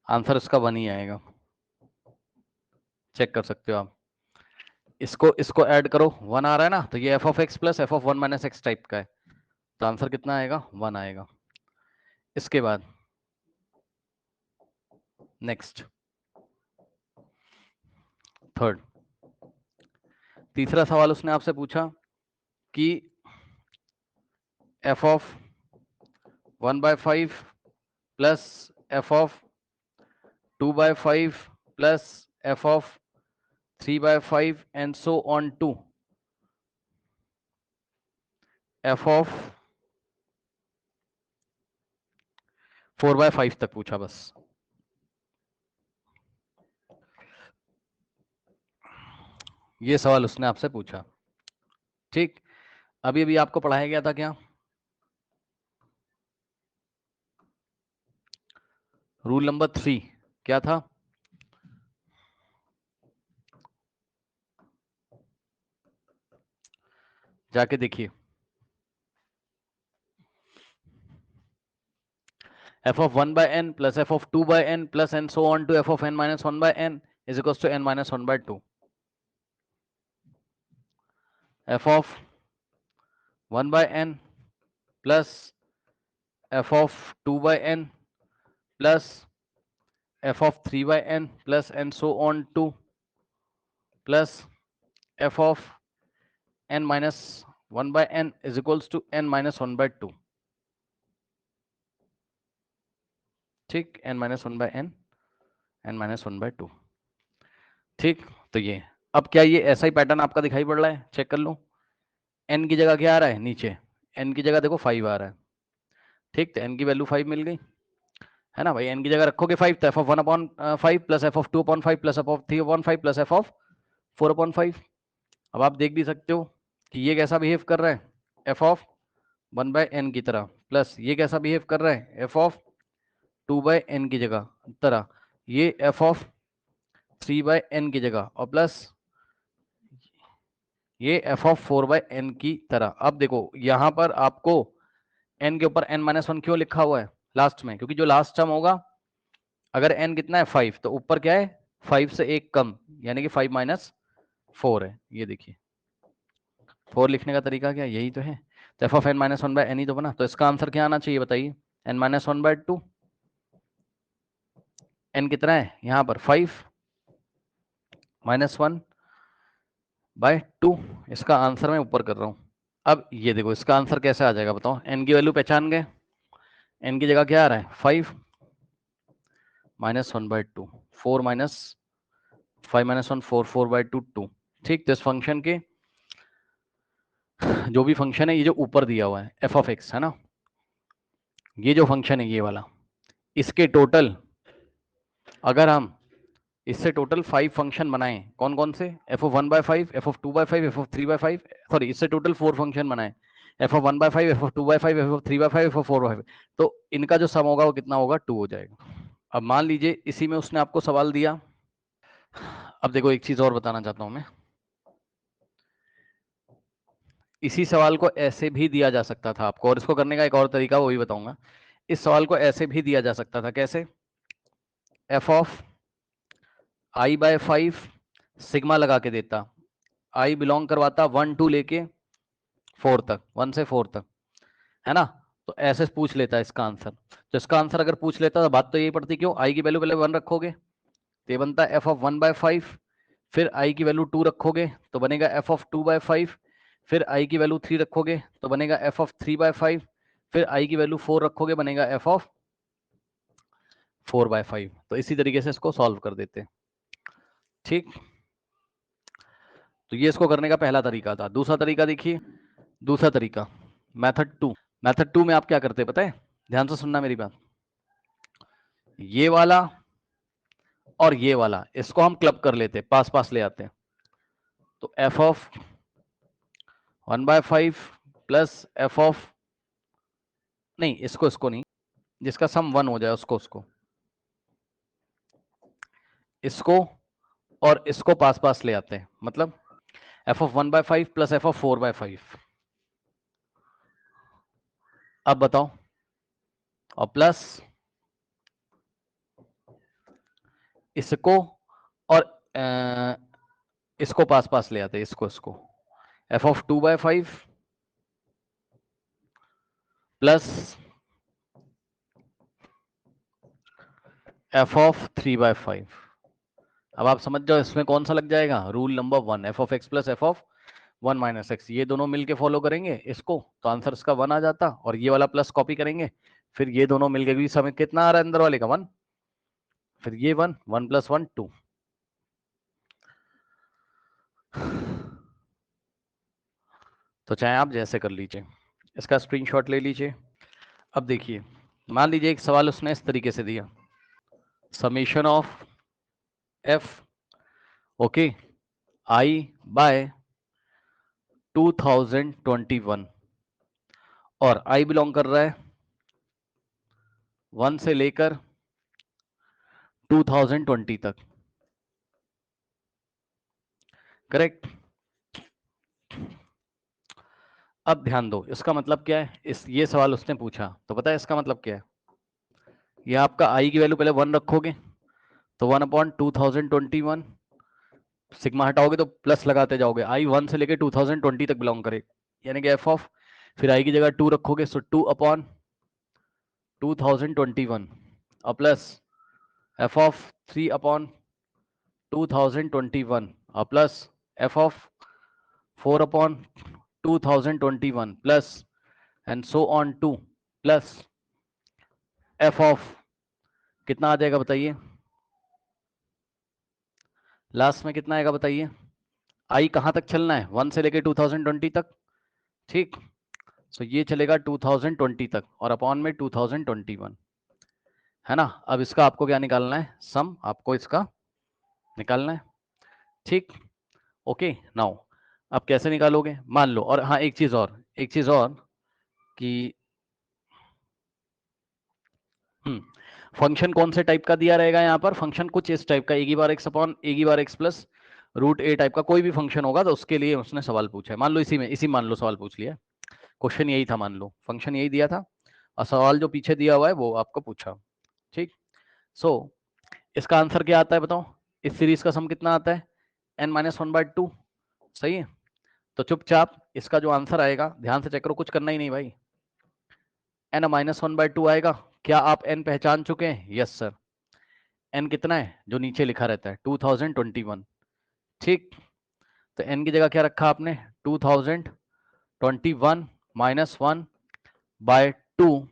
आंसर इसका 1 ही आएगा, चेक कर सकते हो आप। इसको ऐड करो, 1 आ रहा है ना, तो ये F of x plus f of 1 minus x type का है, तो आंसर कितना आएगा? 1 आएगा। इसके बाद नेक्स्ट थर्ड, तीसरा सवाल उसने आपसे पूछा कि f of 1/5 plus f of 2/5 plus f of 3/5 and so on to f of 4/5 तक पूछा बस। ये सवाल उसने आपसे पूछा, ठीक। अभी अभी आपको पढ़ाया गया था क्या? रूल नंबर 3 क्या था? जाके देखिए, f of 1/n plus f of 2/n plus and so on to f of n minus 1/n is equals to n minus 1/2. f of 1/n plus f of 2/n plus f of 3/n plus and so on to plus f of n minus 1/n is equals to n minus 1/2. ठीक, n minus 1/n, n minus 1/2। ठीक, तो ये अब क्या ये ऐसा ही पैटर्न आपका दिखाई पड़ रहा है? चेक कर लो, n की जगह क्या आ रहा है नीचे? n की जगह देखो 5 आ रहा है, ठीक। तो n की वैल्यू 5 मिल गई, है ना भाई। n की जगह रखोगे 5 तो f of 1/5 plus f of 2/5 plus f of 3/5 plus f of 4/5। अब आप देख भी सकते हो कि ये कैसा बिहेव कर रहा है, f ऑफ 1/n की तरह, प्लस ये कैसा बिहेव कर रहा है, f ऑफ 2/n की जगह तरह, ये f ऑफ 3/n की जगह, और प्लस ये f ऑफ 4/n की तरह। अब देखो यहां पर आपको n के ऊपर n-1 क्यों लिखा हुआ है लास्ट में? क्योंकि जो लास्ट टर्म होगा, अगर n कितना है 5, तो ऊपर क्या है 5 से एक कम, यानी कि 5-4 है। ये देखिए 4 लिखने का तरीका क्या, यही तो है। तो f ऑफ n-1/n ही तो बना, तो इसका आंसर क्या आना चाहिए बताइए? n-1/2। n कितना है यहाँ पर 5 -1/2, इसका आंसर मैं ऊपर कर रहा हूँ। अब ये देखो इसका आंसर कैसे आ जाएगा बताओ? n की वैल्यू पहचान गए, n की जगह क्या आ रहा है 5 -1/2, 4 -5 -1 4 4/2 2। ठीक, तो इस फंक्शन के जो भी फंक्शन है, ये जो ऊपर दिया हुआ है f ऑफ x है ना, ये जो फंक्शन है ये वाला, इसके टोटल अगर हम इससे टोटल 5 फंक्शन बनाएं, कौन कौन से? f of 1/5, f of 2/5, f of 3/5, sorry इससे टोटल 4 फंक्शन बनाएं, f of 1/5, f of 2/5, f of 3/5, f of 4/5, तो इनका जो सम होगा वो कितना होगा? 2 हो जाएगा। अब मान लीजिए इसी में उसने आपको सवाल दिया। अब देखो एक चीज और बताना चाहता हूं मैं, इसी सवाल को ऐसे भी दिया जा सकता था आपको, और इसको करने का एक और तरीका वो भी बताऊंगा। इस सवाल को ऐसे भी दिया जा सकता था, कैसे? f ऑफ i/5 सिग्मा लगा के देता, i बिलोंग करवाता 1 2 लेके 4 तक, 1 से 4 तक, है ना। तो ऐसे पूछ लेता है इसका आंसर। तो इसका आंसर अगर पूछ लेता तो बात तो यही पड़ती, क्यों i की वैल्यू पहले 1 रखोगे तो ये बनता है f ऑफ 1/5, फिर i की वैल्यू 2 रखोगे तो बनेगा f ऑफ 2/5, फिर i की वैल्यू 3 रखोगे तो बनेगा f ऑफ 3/5, फिर i की वैल्यू 4 रखोगे बनेगा f ऑफ 4/5। तो इसी तरीके से इसको सॉल्व कर देते हैं, ठीक। तो ये इसको करने का पहला तरीका था। दूसरा तरीका देखिए, दूसरा तरीका मेथड 2। मेथड 2 में आप क्या करते हैं पता है? ध्यान से सुनना मेरी बात। ये वाला और ये वाला, इसको हम क्लब कर लेते हैं, पास पास ले आते हैं। तो f of 1/5 plus f of, नहीं इसको नहीं, जिसका सम 1 हो जाए उसको इसको और इसको पास पास ले आते हैं। मतलब f of 1/5 plus f of 4/5, अब बताओ, और प्लस इसको और इसको पास पास ले आते, इसको F of 2/5 plus f of 3/5। अब आप समझ जाओ इसमें कौन सा लग जाएगा, rule number 1, f of x plus f of 1 minus x. ये दोनों मिलके फॉलो करेंगे इसको तो आंसर इसका 1 आ जाता, और ये वाला प्लस कॉपी करेंगे, फिर ये दोनों मिलके भी समय कितना आ रहा है अंदर वाले का 1, फिर ये 1, 1 + 1 2। तो चाहे आप जैसे कर लीजिए, इसका स्क्रीनशॉट ले लीजिए। अब देखिए, मान लीजिए एक सवाल उसने इस तरीके से दिया, summation of f okay i by 2021, और आई बिलोंग कर रहा है 1 से लेकर 2020 तक, करेक्ट। अब ध्यान दो, इसका मतलब क्या है, ये सवाल उसने पूछा तो पता है इसका मतलब क्या है। ये आपका आई की वैल्यू पहले 1 रखोगे तो 1/2021, सिग्मा हटाओगे तो प्लस लगाते जाओगे, आई 1 से लेके 2020 तक बिलोंग करे, यानी कि एफ ऑफ, फिर आई की जगह 2 रखोगे सो 2/2021 और प्लस एफ ऑफ 3/2021 और plus f of 4/2021 plus and so on two plus f of कितना आ जाएगा बताइए, लास्ट में कितना आएगा बताइए। आई कहां तक चलना है, 1 से लेके 2020 तक, ठीक। सो ये चलेगा 2020 तक और अपॉन में 2021, है ना। अब इसका आपको क्या निकालना है, सम आपको इसका निकालना है, ठीक। ओके नाउ अब कैसे निकालोगे, मान लो, और हाँ एक चीज और कि फंक्शन कौन से टाइप का दिया रहेगा यहाँ पर, फंक्शन कुछ इस टाइप का, a/x प्लस √a टाइप का कोई भी फंक्शन होगा, तो उसके लिए उसने सवाल पूछा है। मान लो इसी मान लो सवाल पूछ लिया, क्वेश्चन यही था, मान लो फंक्शन यही दिया था और सवाल जो पीछे दिया हुआ है वो आपको पूछा, ठीक। सो इसका आंसर क्या आता है बताओ, इस सीरीज का सम कितना आता है n-1/2, सही है। तो चुपचाप इसका जो आंसर आएगा, ध्यान से चेक करो, कुछ करना ही नहीं भाई, n-1/2 आएगा। क्या आप n पहचान चुके हैं, यस सर। n कितना है जो नीचे लिखा रहता है 2021, ठीक। तो n की जगह क्या रखा आपने 2021 - 1/2,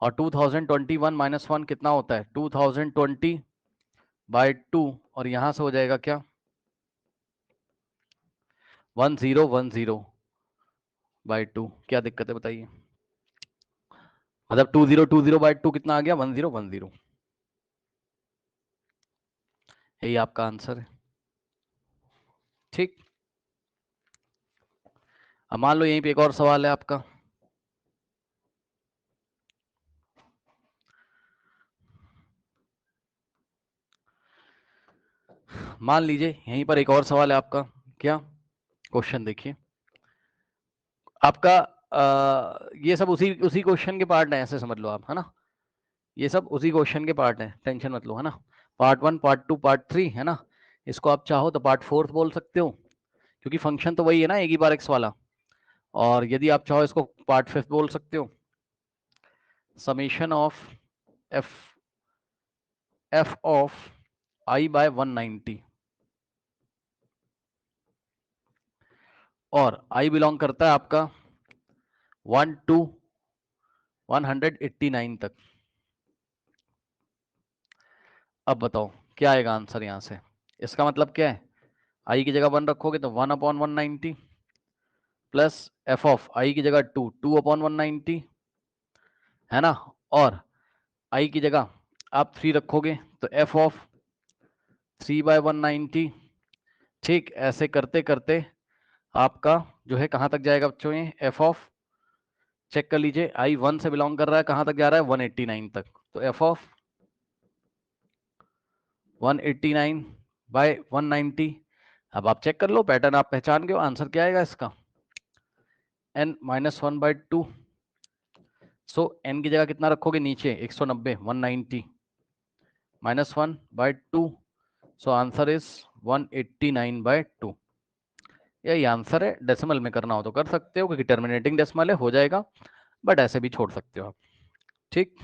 और 2021 - 1 कितना होता है 2020/2, और यहां से हो जाएगा क्या 1010/2। क्या दिक्कत है बताइए, मतलब 2020/2 कितना आ गया 1010, यही आपका आंसर है, ठीक। अब मान लो यहीं पे एक और सवाल है आपका, मान लीजिए यहीं पर एक और सवाल है आपका, क्या क्वेश्चन देखिए आपका, ये सब उसी उसी क्वेश्चन के पार्ट है, ऐसे समझ लो आप, है ना। ये सब उसी क्वेश्चन के पार्ट है, टेंशन मत लो, है ना। पार्ट 1, पार्ट 2, पार्ट 3, है ना। इसको आप चाहो तो पार्ट 4 बोल सकते हो, क्योंकि फंक्शन तो वही है ना a/x वाला, और यदि आप चाहो इसको पार्ट 5 बोल सकते हो, summation of f of i/190, और i बिलोंग करता है आपका 1 to 189 तक। अब बताओ क्या आएगा आंसर यहां से, इसका मतलब क्या है, i की जगह 1 रखोगे तो 1/190 प्लस एफ ऑफ i की जगह 2/190, है ना, और i की जगह आप 3 रखोगे तो एफ ऑफ 3/190, ठीक। ऐसे करते करते आपका जो है कहां तक जाएगा बच्चों, ये एफ ऑफ चेक कर लीजिए, i 1 से बिलोंग कर रहा है, कहां तक जा रहा है 189 तक, तो एफ ऑफ 189/190। अब आप चेक कर लो, पैटर्न आप पहचान गए हो, आंसर क्या आएगा इसका n-1/2 सो n की जगह कितना रखोगे नीचे 190 190 -1/2, सो आंसर इज 189/2। यही आंसर है। डेसिमल में करना हो तो कर सकते हो क्योंकि टर्मिनेटिंग डेसिमल है, हो जाएगा, बट ऐसे भी छोड़ सकते हो आप। ठीक,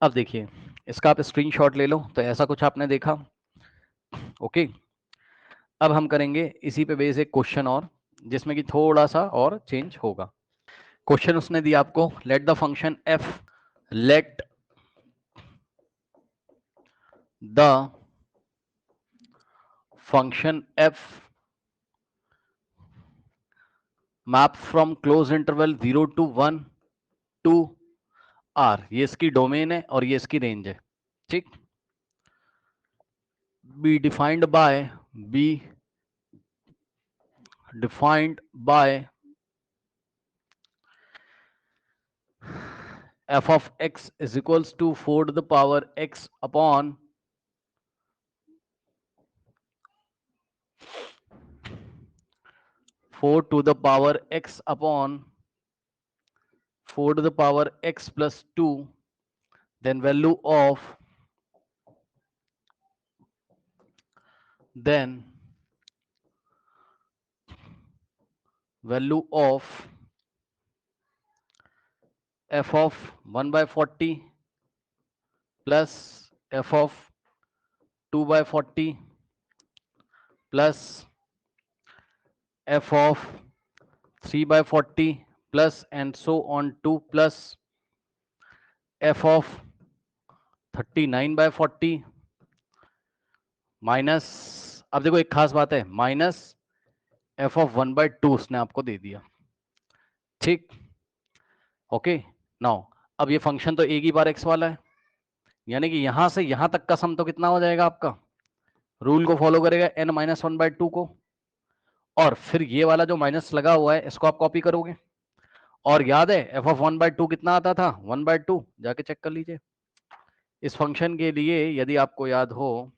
अब देखिए इसका आप स्क्रीनशॉट ले लो। तो ऐसा कुछ आपने देखा। ओके, अब हम करेंगे इसी पे बेस एक क्वेश्चन और, जिसमें कि थोड़ा सा और चेंज होगा। क्वेश्चन उसने दिया आपको, let the function f, let the function f map from close interval 0 to 1 to r, ये इसकी डोमेन है और ये इसकी रेंज है। ठीक, be defined by f of x is equals to 4 to the power x upon 4 to the power x upon 4 to the power x plus 2, then value of f of 1/40 plus f of 2/40 plus f of 3/40 plus and so on 2 plus f of 39/40 minus, अब देखो एक खास बात है, माइनस f of 1/2 उसने आपको दे दिया। ठीक, ओके, नाउ अब ये फंक्शन तो एक ही बार x वाला है, यानी कि यहां से यहां तक का सम तो कितना हो जाएगा आपका, रूल को फॉलो करेगा n - 1/2 को, और फिर ये वाला जो माइनस लगा हुआ है इसको आप कॉपी करोगे। और याद है f of 1/2 कितना आता था, 1/2, जाके चेक कर लीजिए। इस फंक्शन के लिए यदि आपको याद हो,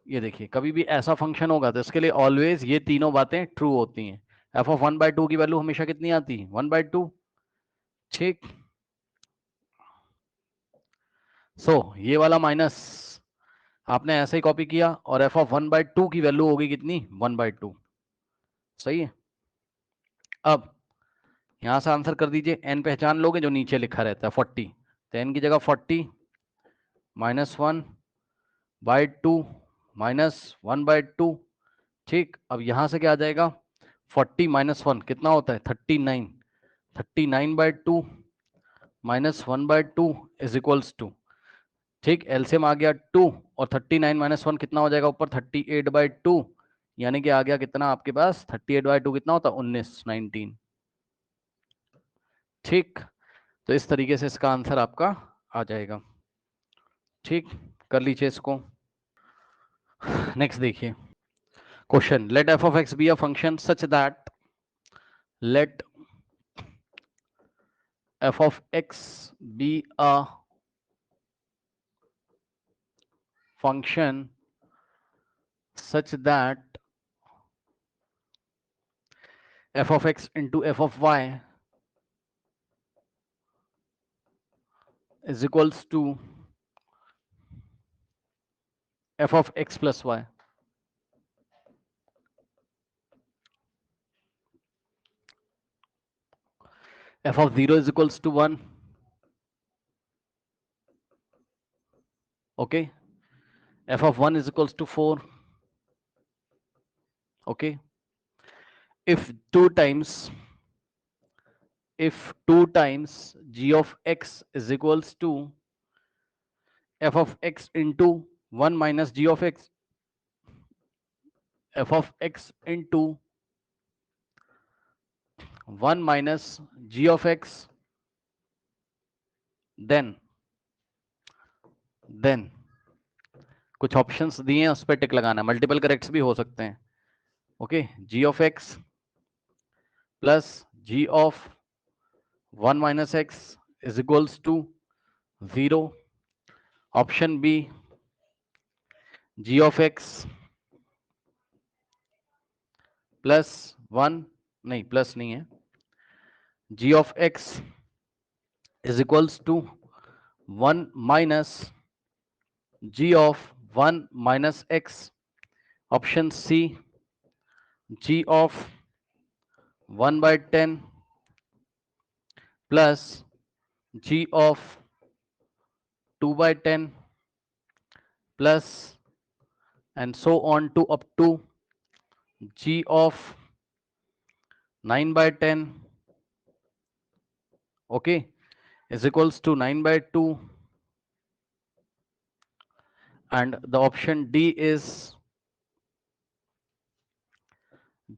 ये देखिए कभी भी ऐसा फंक्शन होगा तो इसके लिए ऑलवेज ये तीनों बातें ट्रू होती हैं। f of 1/2 की वैल्यू हमेशा कितनी आती है, 1/2। ठीक, सो ये वाला माइनस आपने ऐसे ही कॉपी किया और f of 1/2 की वैल्यू होगी कितनी, 1/2। सही है, अब यहां से आंसर कर दीजिए। n पहचान लोगे जो नीचे लिखा रहता है 40, तो n की जगह 40 -1/2 -1/2। ठीक, अब यहां से क्या आ जाएगा, 40 - 1 कितना होता है, 39, 39/2 -1/2 इज इक्वल्स टू, ठीक, एलसीएम आ गया 2 और 39 - 1 कितना हो जाएगा ऊपर, 38/2, यानी कि आ गया कितना आपके पास, 38/2 कितना होता है, 19। ठीक, तो इस तरीके से इसका आंसर आपका आ जाएगा। ठीक, कर लीजिए इसको। नेक्स्ट देखिए question, let f of x be a function such that, let f of x be a function such that f of x into f of y is equals to f of x plus y. f of 0 is equals to 1. Okay, f of 1 is equals to 4. Okay, if 2 times g of x is equals to f of x into 1 minus g of x, f of x into 1 minus g of x, then कुछ ऑप्शंस दिए हैं उस पर टिक लगाना, मल्टीपल करेक्ट्स भी हो सकते हैं। Okay, g of x plus g of 1 minus x is equals to 0। Option B, g of x plus 1, नहीं प्लस नहीं है, g of x is equals to 1 minus g of 1 minus x. Option C, g of 1 by 10 plus g of 2 by 10 plus and so on to up to g of 9 by 10, okay, is equals to 9 by 2, and the option D is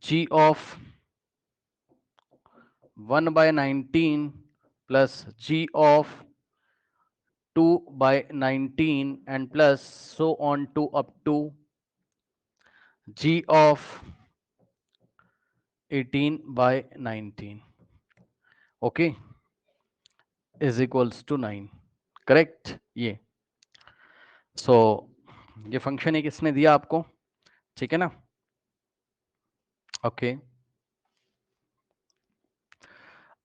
g of 1 by 19 plus g of 2 by 19 and plus so on to up to g of 18 by 19, okay, is equals to 9. Correct? ये ये फंक्शन एक इसने दिया आपको, ठीक है ना? ओके,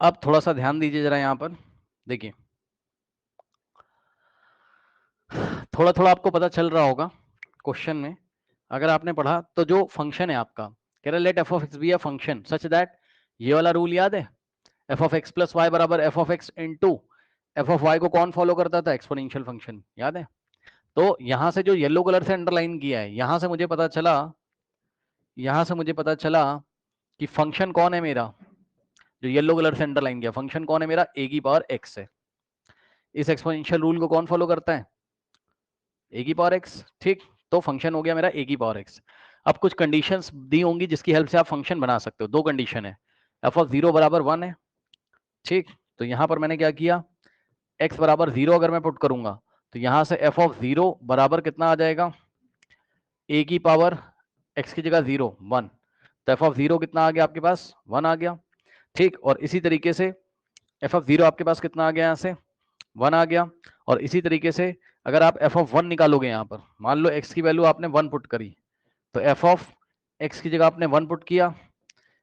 अब थोड़ा सा ध्यान दीजिए जरा यहां पर, देखिए थोड़ा थोड़ा आपको पता चल रहा होगा क्वेश्चन में, अगर आपने पढ़ा तो जो फंक्शन है आपका, कह रहा let f of x be a function such that, ये वाला रूल याद है, f of x plus y बराबर f of x into f of y को कौन फॉलो करता था? एक्सपोनेंशियल फंक्शन, याद है? तो यहां से जो येलो कलर से अंडरलाइन किया है, यहां से मुझे पता चला कि फंक्शन कौन है मेरा, जो येलो कलर से अंडरलाइन किया फंक्शन कौन है मेरा, ए की पावर एक्स है। इस एक्सपोनेंशियल रूल को कौन फॉलो करता है? ए की पावर एक्स, ठीक? तो फंक्शन हो गया मेरा ए की पावर एक्स। अब कुछ कंडीशंस दी होंगी जिसकी हेल्प से आप फंक्शन बना सकते हो। दो कंडीशन है, एफ ऑफ 0 बराबर 1 है, ठीक? तो यहां पर मैंने क्या किया, x बराबर 0 अगर मैं पुट करूंगा तो यहां से एफ ऑफ 0 बराबर कितना आ जाएगा, ए की पावर x की जगह 0 1, तो एफ ऑफ 0 कितना आ गया आपके पास, 1 आ गया, ठीक? और इसी तरीके से एफ ऑफ 0 आपके पास कितना आ गया, यहाँ से 1 आ गया। और इसी तरीके से अगर आप एफ ऑफ 1 निकालोगे, यहाँ पर मान लो x की वैल्यू आपने 1 पुट करी, तो एफ ऑफ x की जगह आपने 1 पुट किया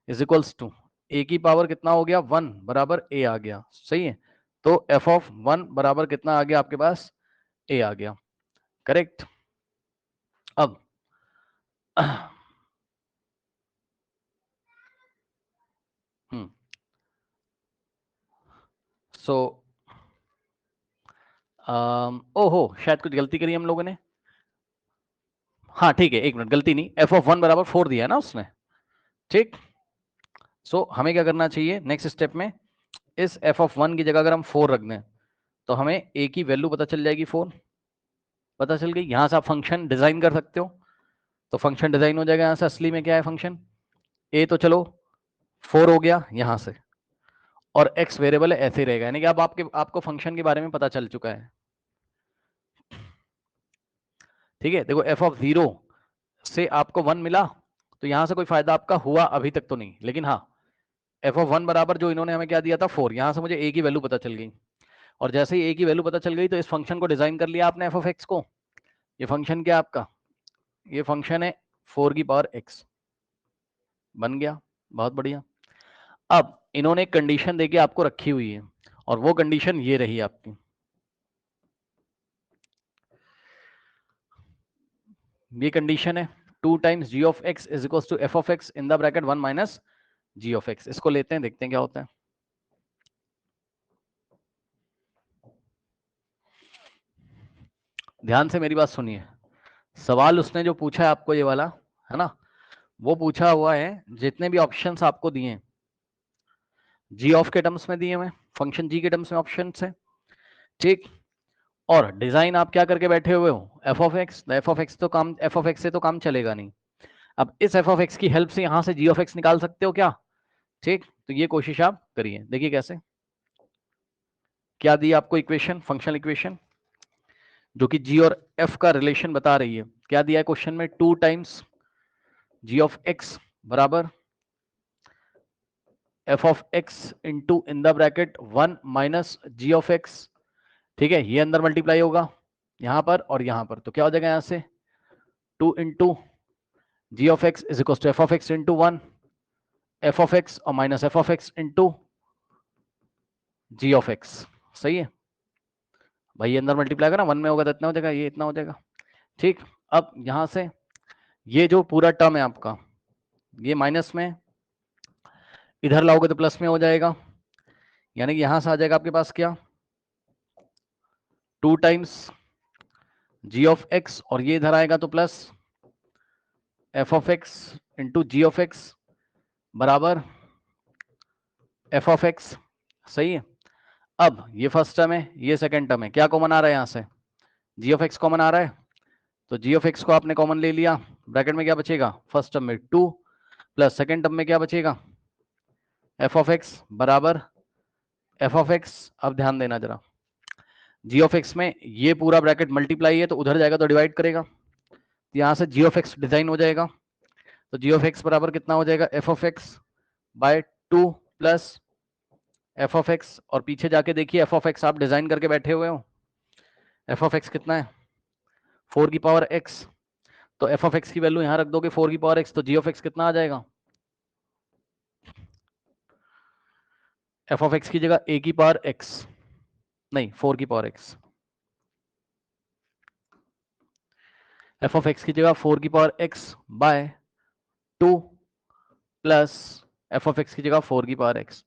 इज इक्वल्स टू ए की पावर कितना हो गया, 1 बराबर a आ गया, सही है? तो एफ ऑफ 1 बराबर कितना आ गया आपके पास, a आ गया, करेक्ट? अब सो ओहो, शायद कुछ गलती करी हम लोगों ने। हाँ ठीक है, एक मिनट, गलती नहीं, एफ ऑफ 1 बराबर 4 दिया है ना उसने, ठीक? सो हमें क्या करना चाहिए नेक्स्ट स्टेप में, इस एफ ऑफ 1 की जगह अगर हम 4 रख दें तो हमें ए की वैल्यू पता चल जाएगी, 4 पता चल गई। यहां से आप फंक्शन डिजाइन कर सकते हो, तो फंक्शन डिजाइन हो जाएगा यहां से। असली में क्या है फंक्शन, ए तो चलो 4 हो गया यहां से, और एक्स वेरिएबल है ऐसे ही रहेगा, यानी कि अब आपको फंक्शन के बारे में पता चल चुका है, ठीक है? देखो एफ ऑफ 0 से आपको 1 मिला, तो यहां से कोई फायदा आपका हुआ अभी तक तो नहीं, लेकिन हाँ एफ ऑफ 1 बराबर जो इन्होंने हमें क्या दिया था 4, यहां से मुझे ए की वैल्यू पता चल गई, और जैसे ही ए की वैल्यू पता चल गई तो इस फंक्शन को डिजाइन कर लिया आपने एफ ऑफ एक्स को। ये फंक्शन क्या आपका, ये फंक्शन है 4 की पावर एक्स, बन गया, बहुत बढ़िया। अब इन्होंने एक कंडीशन देके आपको रखी हुई है, और वो कंडीशन ये रही आपकी, ये कंडीशन है 2 times g of x is equal to f of x in the bracket 1 minus g of x. इसको लेते हैं, देखते हैं क्या होता है। ध्यान से मेरी बात सुनिए, सवाल उसने जो पूछा है आपको ये वाला, है ना, वो पूछा हुआ है जितने भी ऑप्शंस आपको दिए हैं जी ऑफ के टर्म्स में दिए हुए, फंक्शन जी के टर्म्स में ऑप्शन है, ठीक? और डिजाइन आप क्या करके बैठे हुए हो, F of x, f of x तो काम, एफ ऑफ एक्स से तो काम चलेगा नहीं। अब इस एफ ऑफ एक्स की हेल्प से यहां से जी ऑफ एक्स निकाल सकते हो क्या, ठीक? तो ये कोशिश आप करिए, देखिए कैसे। क्या दी आपको इक्वेशन, फंक्शनल इक्वेशन जो कि जी और एफ का रिलेशन बता रही है, क्या दिया है क्वेश्चन में, 2 टाइम्स जी ऑफ एक्स बराबर f of x into in the bracket 1 minus g of x, ठीक है? ये अंदर मल्टीप्लाई होगा यहां पर और यहां पर, तो क्या हो जाएगा यहां से 2 into g of x is equal to f of x into 1 f of x और minus f of x into g of x. सही है भाई, ये अंदर मल्टीप्लाई करा 1 में होगा तो इतना हो जाएगा, ये इतना हो जाएगा। ठीक, अब यहां से ये जो पूरा टर्म है आपका, ये माइनस में, इधर लाओगे तो प्लस में हो जाएगा, यानी कि यहां से आ जाएगा आपके पास क्या, 2 टाइम्स जी ऑफ एक्स, और ये इधर आएगा तो plus f of x into g of x बराबर एफ ऑफ एक्स। सही है। अब ये फर्स्ट टर्म है, ये सेकंड टर्म है, क्या कॉमन आ रहा है यहां से, जी ऑफ एक्स कॉमन आ रहा है, तो जी ऑफ एक्स को आपने कॉमन ले लिया, ब्रैकेट में क्या बचेगा, फर्स्ट टर्म में 2 प्लस सेकंड टर्म में क्या बचेगा, एफ ऑफ एक्स बराबर एफ ऑफ एक्स। अब ध्यान देना जरा, जी ऑफ एक्स में ये पूरा ब्रैकेट मल्टीप्लाई है तो उधर जाएगा तो डिवाइड करेगा, यहां से जी ऑफ एक्स डिजाइन हो जाएगा, तो जी ऑफ एक्स बराबर कितना हो जाएगा, f of x by 2 plus f of x, और पीछे जाके देखिए एफ ऑफ एक्स आप डिजाइन करके बैठे हुए हो, एफ ऑफ एक्स कितना है, 4 की पावर एक्स, तो एफ ऑफ एक्स की वैल्यू यहां रख दोगे 4 की पावर एक्स, तो जी ऑफ एक्स कितना आ जाएगा, एफ ऑफ एक्स की जगह ए की पावर एक्स, नहीं 4 की power x, f of x की जगह 4 की power x by 2 plus f of x की जगह 4 की पावर एक्स,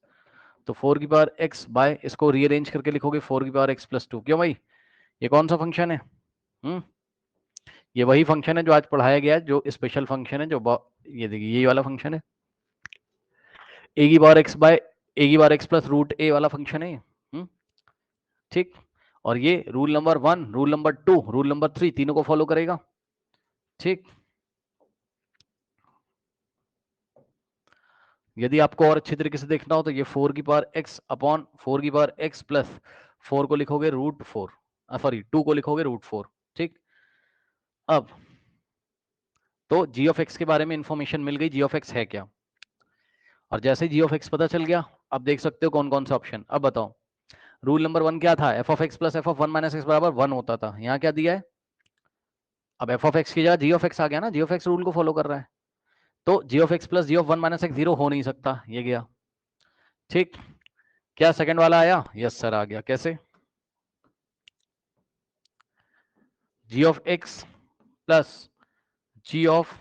तो 4 की पावर एक्स बाय, इसको रीअरेंज करके लिखोगे 4 की पावर एक्स प्लस 2। क्यों भाई, ये कौन सा फंक्शन है, ये वही फंक्शन है जो आज पढ़ाया गया है, जो स्पेशल फंक्शन है, जो ये देखिए ये वाला फंक्शन है, ए की पावर एक्स बाय ए की पावर एक्स प्लस रूट ए वाला फंक्शन है ये। ठीक, और ये rule number 1, rule number 2, rule number 3 तीनों को फॉलो करेगा। ठीक, यदि आपको और अच्छी तरीके से देखना हो तो ये 4 की पावर एक्स अपॉन 4 की पावर एक्स प्लस 4 को लिखोगे रूट 4, सॉरी 2 को लिखोगे रूट 4। ठीक, अब तो जी ऑफ एक्स के बारे में इंफॉर्मेशन मिल गई, जी ऑफ एक्स है क्या, और जैसे जी ऑफ एक्स पता चल गया, अब देख सकते हो कौन कौन से ऑप्शन। अब बताओ, रूल नंबर 1 क्या था, F of x plus f of 1 minus x बराबर 1 होता था, यहाँ क्या दिया है, अब एफ ऑफ एक्स की जगह जी ऑफ एक्स आ गया ना, जी ऑफ एक्स रूल को फॉलो कर रहा है, तो g of x plus g of 1 minus x 0 हो नहीं सकता, ये गया। ठीक, क्या सेकंड वाला आया, यस सर आ गया, कैसे, g of x plus g of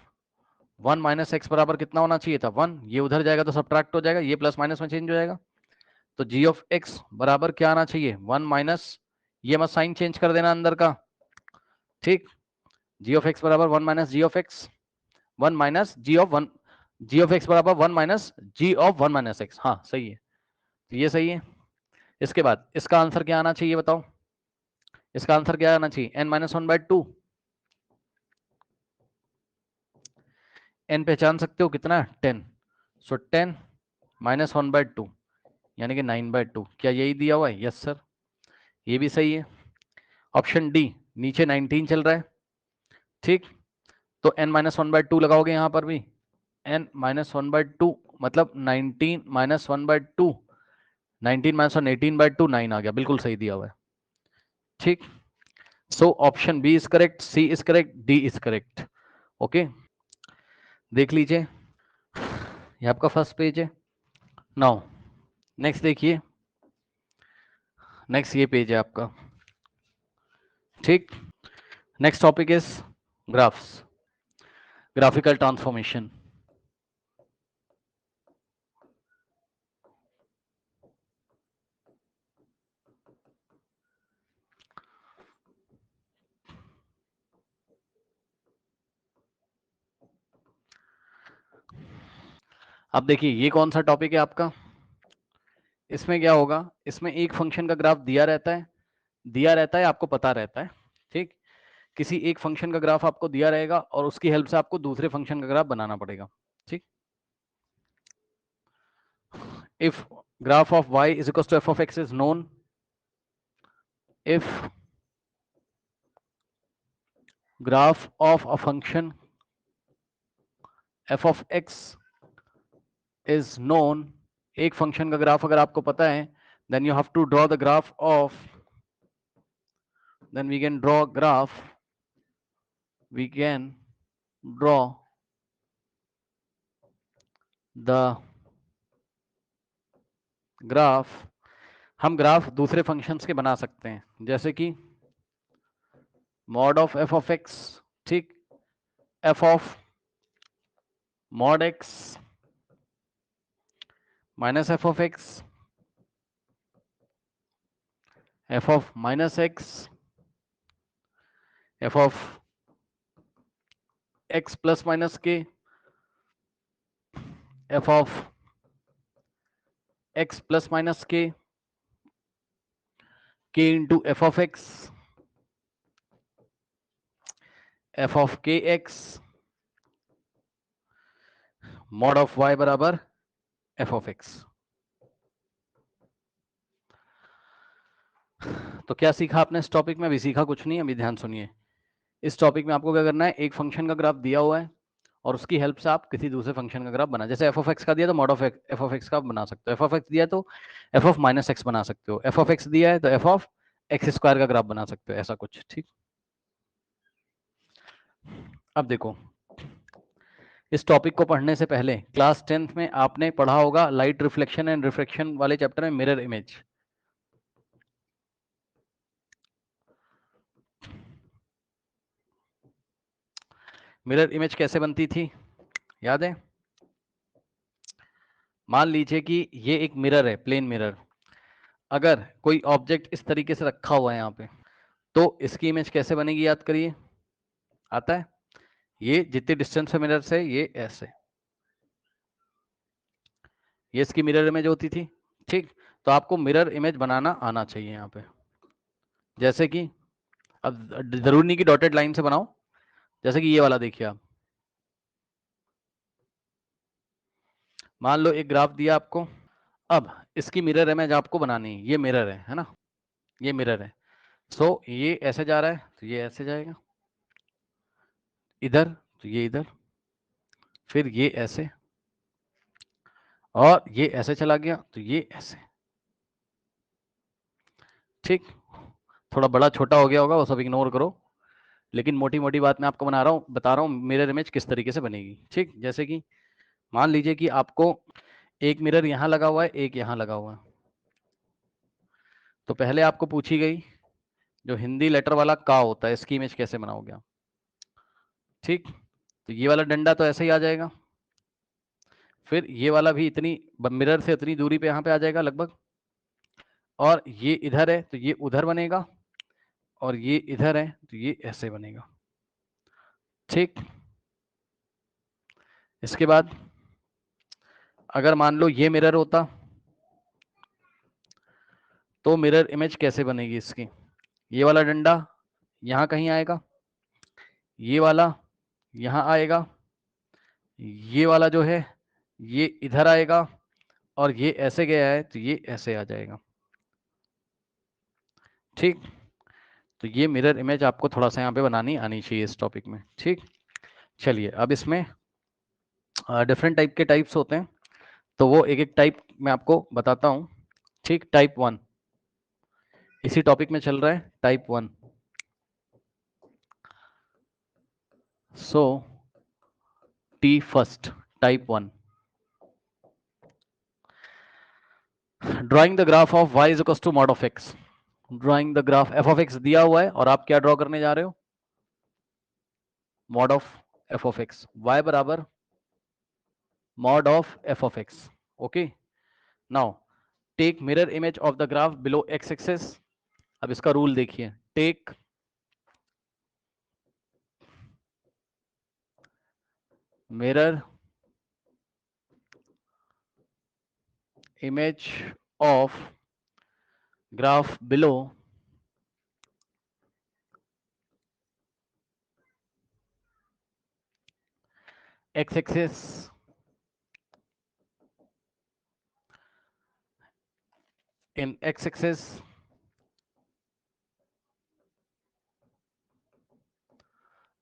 1 minus x बराबर कितना होना चाहिए था, 1, ये उधर जाएगा तो सब्ट्रैक्ट हो जाएगा, ये प्लस माइनस में चेंज हो जाएगा, तो जी ऑफ एक्स बराबर क्या आना चाहिए, 1 माइनस, ये मत साइन चेंज कर देना अंदर का। ठीक, जी ऑफ एक्स बराबर 1 minus g of x, 1 minus g of 1, g of x बराबर 1 minus g of 1 minus x, हाँ सही है, तो ये सही है। इसके बाद इसका आंसर क्या आना चाहिए बताओ, इसका आंसर क्या आना चाहिए, n माइनस 1/2, n पहचान सकते हो कितना है, 10, सो 10 माइनस 1/2 यानी कि 9/2, क्या यही दिया हुआ है, यस सर, ये भी सही है। ऑप्शन डी, नीचे 19 चल रहा है। ठीक, तो n माइनस 1/2 लगाओगे यहां पर भी, n माइनस 1/2 मतलब 19 माइनस 1/2, 19 माइनस 1 18/2, 9 आ गया, बिल्कुल सही दिया हुआ है। ठीक, so option B is correct, C is correct, D is correct. Okay, देख लीजिए, ये आपका फर्स्ट पेज है। नाउ नेक्स्ट देखिए, नेक्स्ट ये पेज है आपका। ठीक, next topic is graphs, graphical transformation. अब देखिए ये कौन सा टॉपिक है आपका, इसमें क्या होगा, इसमें एक फंक्शन का ग्राफ दिया रहता है, दिया रहता है आपको पता रहता है। ठीक, किसी एक फंक्शन का ग्राफ आपको दिया रहेगा और उसकी हेल्प से आपको दूसरे फंक्शन का ग्राफ बनाना पड़ेगा। ठीक, if graph of y is equal to f of x is known, if graph of a function f of x is known, एक फंक्शन का ग्राफ अगर आपको पता है, then you have to draw the graph of, then we can draw graph, we can draw the graph हम ग्राफ दूसरे फंक्शंस के बना सकते हैं, जैसे कि mod of f of x, ठीक, f of mod x minus f of x, f of minus x, f of x plus minus k, f of x plus minus k into f of x, f of k x, mod of y बराबर एफ ऑफ एक्स। तो क्या सीखा आपने इस टॉपिक में? अभी सीखा कुछ नहीं, अभी ध्यान सुनिए। इस टॉपिक में आपको क्या करना है, एक फंक्शन का ग्राफ दिया हुआ है और उसकी हेल्प से आप किसी दूसरे फंक्शन का ग्राफ बना, जैसे एफ ऑफ एक्स का दिया तो mod of f of x का बना सकते हो, एफ ऑफ एक्स दिया तो एफ ऑफ माइनस एक्स बना सकते हो, एफ ऑफ एक्स दिया है तो एफ ऑफ एक्स स्क्वायर का ग्राफ बना सकते हो, ऐसा कुछ, ठीक। अब देखो, इस टॉपिक को पढ़ने से पहले क्लास 10th में आपने पढ़ा होगा लाइट रिफ्लेक्शन एंड रिफ्रैक्शन वाले चैप्टर में मिरर इमेज। मिरर इमेज कैसे बनती थी, याद है? मान लीजिए कि ये एक मिरर है, प्लेन मिरर। अगर कोई ऑब्जेक्ट इस तरीके से रखा हुआ है यहाँ पे, तो इसकी इमेज कैसे बनेगी, याद करिए। आता है? ये जितनी डिस्टेंस है मिरर से, ये ऐसे, ये इसकी मिरर इमेज होती थी, ठीक। तो आपको मिरर इमेज बनाना आना चाहिए यहाँ पे, जैसे कि अब जरूरी नहीं कि डॉटेड लाइन से बनाओ, जैसे कि ये वाला देखिए आप, मान लो एक ग्राफ दिया आपको, अब इसकी मिरर इमेज आपको बनानी है, ये मिरर है ना, ये मिरर है। सो ये ऐसे जा रहा है तो ये ऐसे जाएगा, इधर तो ये इधर, फिर ये ऐसे, और ये ऐसे चला गया तो ये ऐसे, ठीक। थोड़ा बड़ा छोटा हो गया होगा, वो सब इग्नोर करो, लेकिन मोटी मोटी बात मैं आपको बता रहा हूँ मिरर इमेज किस तरीके से बनेगी, ठीक। जैसे कि मान लीजिए कि आपको एक मिरर यहाँ लगा हुआ है, एक यहाँ लगा हुआ है, तो पहले आपको पूछी गई जो हिंदी लेटर वाला का होता है, इसकी इमेज कैसे बनाओगे आप, ठीक। तो ये वाला डंडा तो ऐसे ही आ जाएगा, फिर ये वाला भी इतनी मिरर से इतनी दूरी पे यहाँ पे आ जाएगा लगभग, और ये इधर है तो ये उधर बनेगा, और ये इधर है तो ये ऐसे बनेगा, ठीक। इसके बाद अगर मान लो ये मिरर होता, तो मिरर इमेज कैसे बनेगी इसकी, ये वाला डंडा यहाँ कहीं आएगा, ये वाला यहाँ आएगा, ये वाला जो है ये इधर आएगा, और ये ऐसे गया है तो ये ऐसे आ जाएगा, ठीक। तो ये मिरर इमेज आपको थोड़ा सा यहाँ पे बनानी आनी चाहिए इस टॉपिक में, ठीक। चलिए अब इसमें डिफरेंट टाइप के टाइप्स होते हैं, तो वो एक एक टाइप मैं आपको बताता हूँ, ठीक। टाइप 1 इसी टॉपिक में चल रहा है, type 1। So T first, type 1, drawing the graph of y is equals to mod of x। Drawing the graph f of x दिया हुआ है और आप क्या ड्रॉ करने जा रहे हो, mod of f of x, y बराबर mod of f of x, okay. Now take mirror image of the graph below x axis. अब इसका रूल देखिए, take mirror image of graph below x-axis in x-axis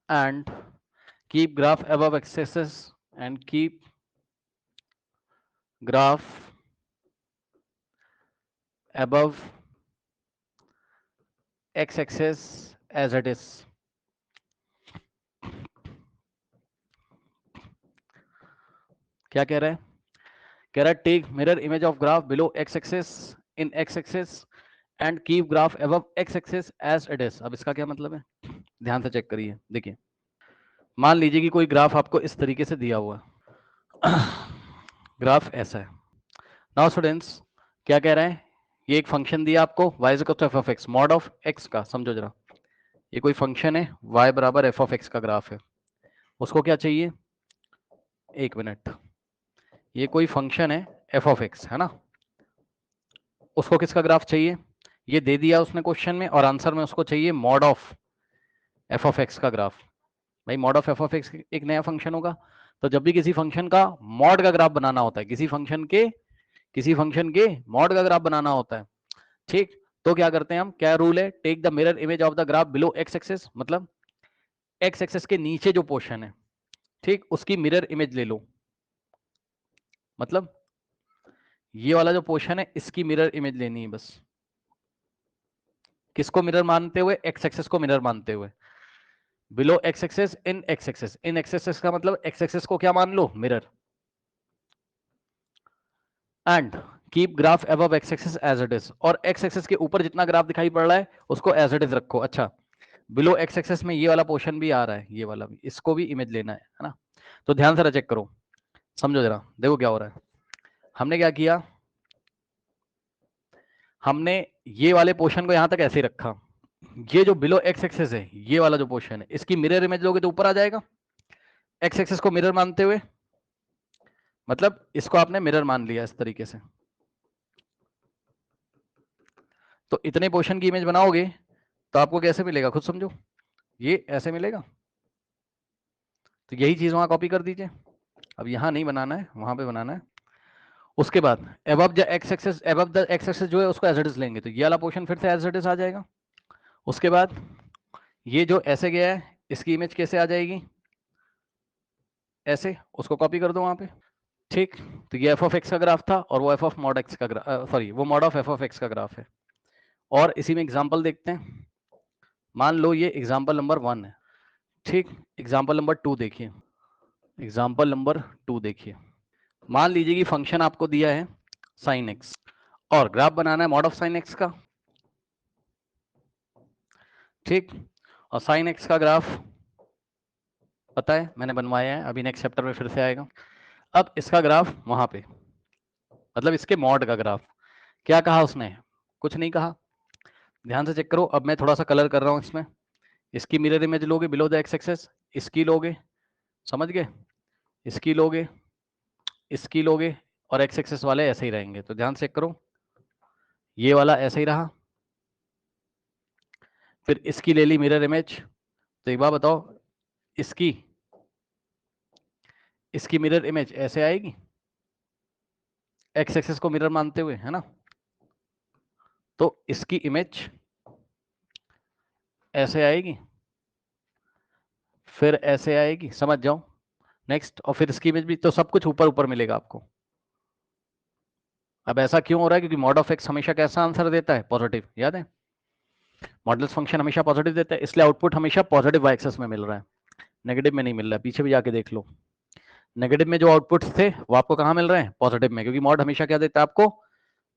and keep graph above x-axis and keep graph above x-axis as it is। क्या कह रहा है? कह रहा है take mirror image of graph below x axis in x axis and keep graph above x axis as it is. अब इसका क्या मतलब है, ध्यान से चेक करिए। देखिए मान लीजिए कि कोई ग्राफ आपको इस तरीके से दिया हुआ है ग्राफ ऐसा है। नाउ स्टूडेंट्स क्या कह रहे हैं, ये एक फंक्शन दिया आपको y is equal to f of x, mod of x का, समझो जरा ये कोई फंक्शन है y बराबर एफ ऑफ एक्स का ग्राफ है। उसको क्या चाहिए, एक मिनट, ये कोई फंक्शन है एफ ऑफ एक्स है ना, उसको किसका ग्राफ चाहिए, ये दे दिया उसने क्वेश्चन में और आंसर में उसको चाहिए mod of f of x का ग्राफ। भाई mod of f of x एक नया फंक्शन होगा, तो जब भी किसी फंक्शन का मॉड का ग्राफ बनाना होता है, किसी फंक्शन के मॉड का ग्राफ बनाना होता है, ठीक, तो क्या करते हैं हम, क्या रूल है, take the mirror image of the graph below x axis, मतलब एक्स एक्सिस के नीचे जो पोर्शन है, ठीक, उसकी मिरर इमेज ले लो। मतलब ये वाला जो पोर्शन है इसकी मिरर इमेज लेनी है बस। किसको मिरर मानते हुए, एक्स एक्सिस को मिरर मानते हुए। Below x axis in x axis, in x axis का मतलब एक्स एक्सिस को क्या मान लो, mirror. And keep graph above x axis as it is, और एक्स एक्सिस के ऊपर जितना ग्राफ दिखाई पड़ रहा है उसको एज इट इज रखो। अच्छा बिलो एक्स एक्सिस में ये वाला पोर्शन भी आ रहा है, ये वाला भी, इसको भी इमेज लेना है ना। तो ध्यान से चेक करो, समझो जरा, देखो क्या हो रहा है। हमने क्या किया, हमने ये वाले पोर्शन को यहां तक ऐसे ही रखा, ये जो बिलो एक्स एक्सिस है ये वाला जो पोर्शन है इसकी मिरर इमेज लोगे तो ऊपर आ जाएगा, एक्स एक्सिस को मिरर मानते हुए, मतलब इसको आपने मिरर मान लिया इस तरीके से। तो इतने पोर्शन की इमेज बनाओगे तो आपको कैसे मिलेगा, खुद समझो, ये ऐसे मिलेगा। तो यही चीज वहां कॉपी कर दीजिए, अब यहां नहीं बनाना है, वहां पे बनाना है। उसके बाद above the x axis, above the x axis जो है उसको एज इट इज लेंगे, तो ये वाला पोर्शन फिर से एज इट इज आ जाएगा। उसके बाद ये जो ऐसे गया है इसकी इमेज कैसे आ जाएगी, ऐसे, उसको कॉपी कर दो वहां पे, ठीक। तो ये एफ ऑफ एक्स का ग्राफ था और वो एफ ऑफ मॉड एक्स का ग्राफ, सॉरी वो mod of f of x का ग्राफ है। और इसी में एग्जांपल देखते हैं, मान लो ये एग्जांपल नंबर 1 है, ठीक। एग्जांपल नंबर 2 देखिए, एग्जांपल नंबर 2 देखिए, मान लीजिए कि फंक्शन आपको दिया है साइन एक्स और ग्राफ बनाना है मॉड ऑफ साइन एक्स का, ठीक। और साइन एक्स का ग्राफ पता है मैंने बनवाया है, अभी नेक्स्ट चैप्टर में फिर से आएगा। अब इसका ग्राफ वहां पे, मतलब इसके मॉड का ग्राफ, क्या कहा उसने, कुछ नहीं कहा, ध्यान से चेक करो। अब मैं थोड़ा सा कलर कर रहा हूं इसमें, इसकी मिरर इमेज लोगे बिलो द एक्स एक्सिस, इसकी लोगे, समझ गए, इसकी लोगे, इसकी लोगे, और एक्स एक्सिस वाले ऐसे ही रहेंगे। तो ध्यान से चेक करो, ये वाला ऐसे ही रहा, फिर इसकी ले ली मिरर इमेज। तो एक बार बताओ, इसकी इसकी मिरर इमेज ऐसे आएगी, एक्स एक्सिस को मिरर मानते हुए, है ना। तो इसकी इमेज ऐसे आएगी, फिर ऐसे आएगी, समझ जाओ, नेक्स्ट, और फिर इसकी इमेज भी, तो सब कुछ ऊपर ऊपर मिलेगा आपको। अब ऐसा क्यों हो रहा है, क्योंकि मॉड ऑफ एक्स हमेशा कैसा आंसर देता है, पॉजिटिव, याद है, मॉडल्स फंक्शन हमेशा पॉजिटिव देता है, इसलिए आउटपुट हमेशा पॉजिटिव वाई एक्सेस में मिल रहा है, नेगेटिव में नहीं मिल रहा है। पीछे भी जाके देख लो, नेगेटिव में जो आउटपुट्स थे वो आपको कहाँ मिल रहे हैं, पॉजिटिव में, क्योंकि मॉड हमेशा क्या देता है आपको,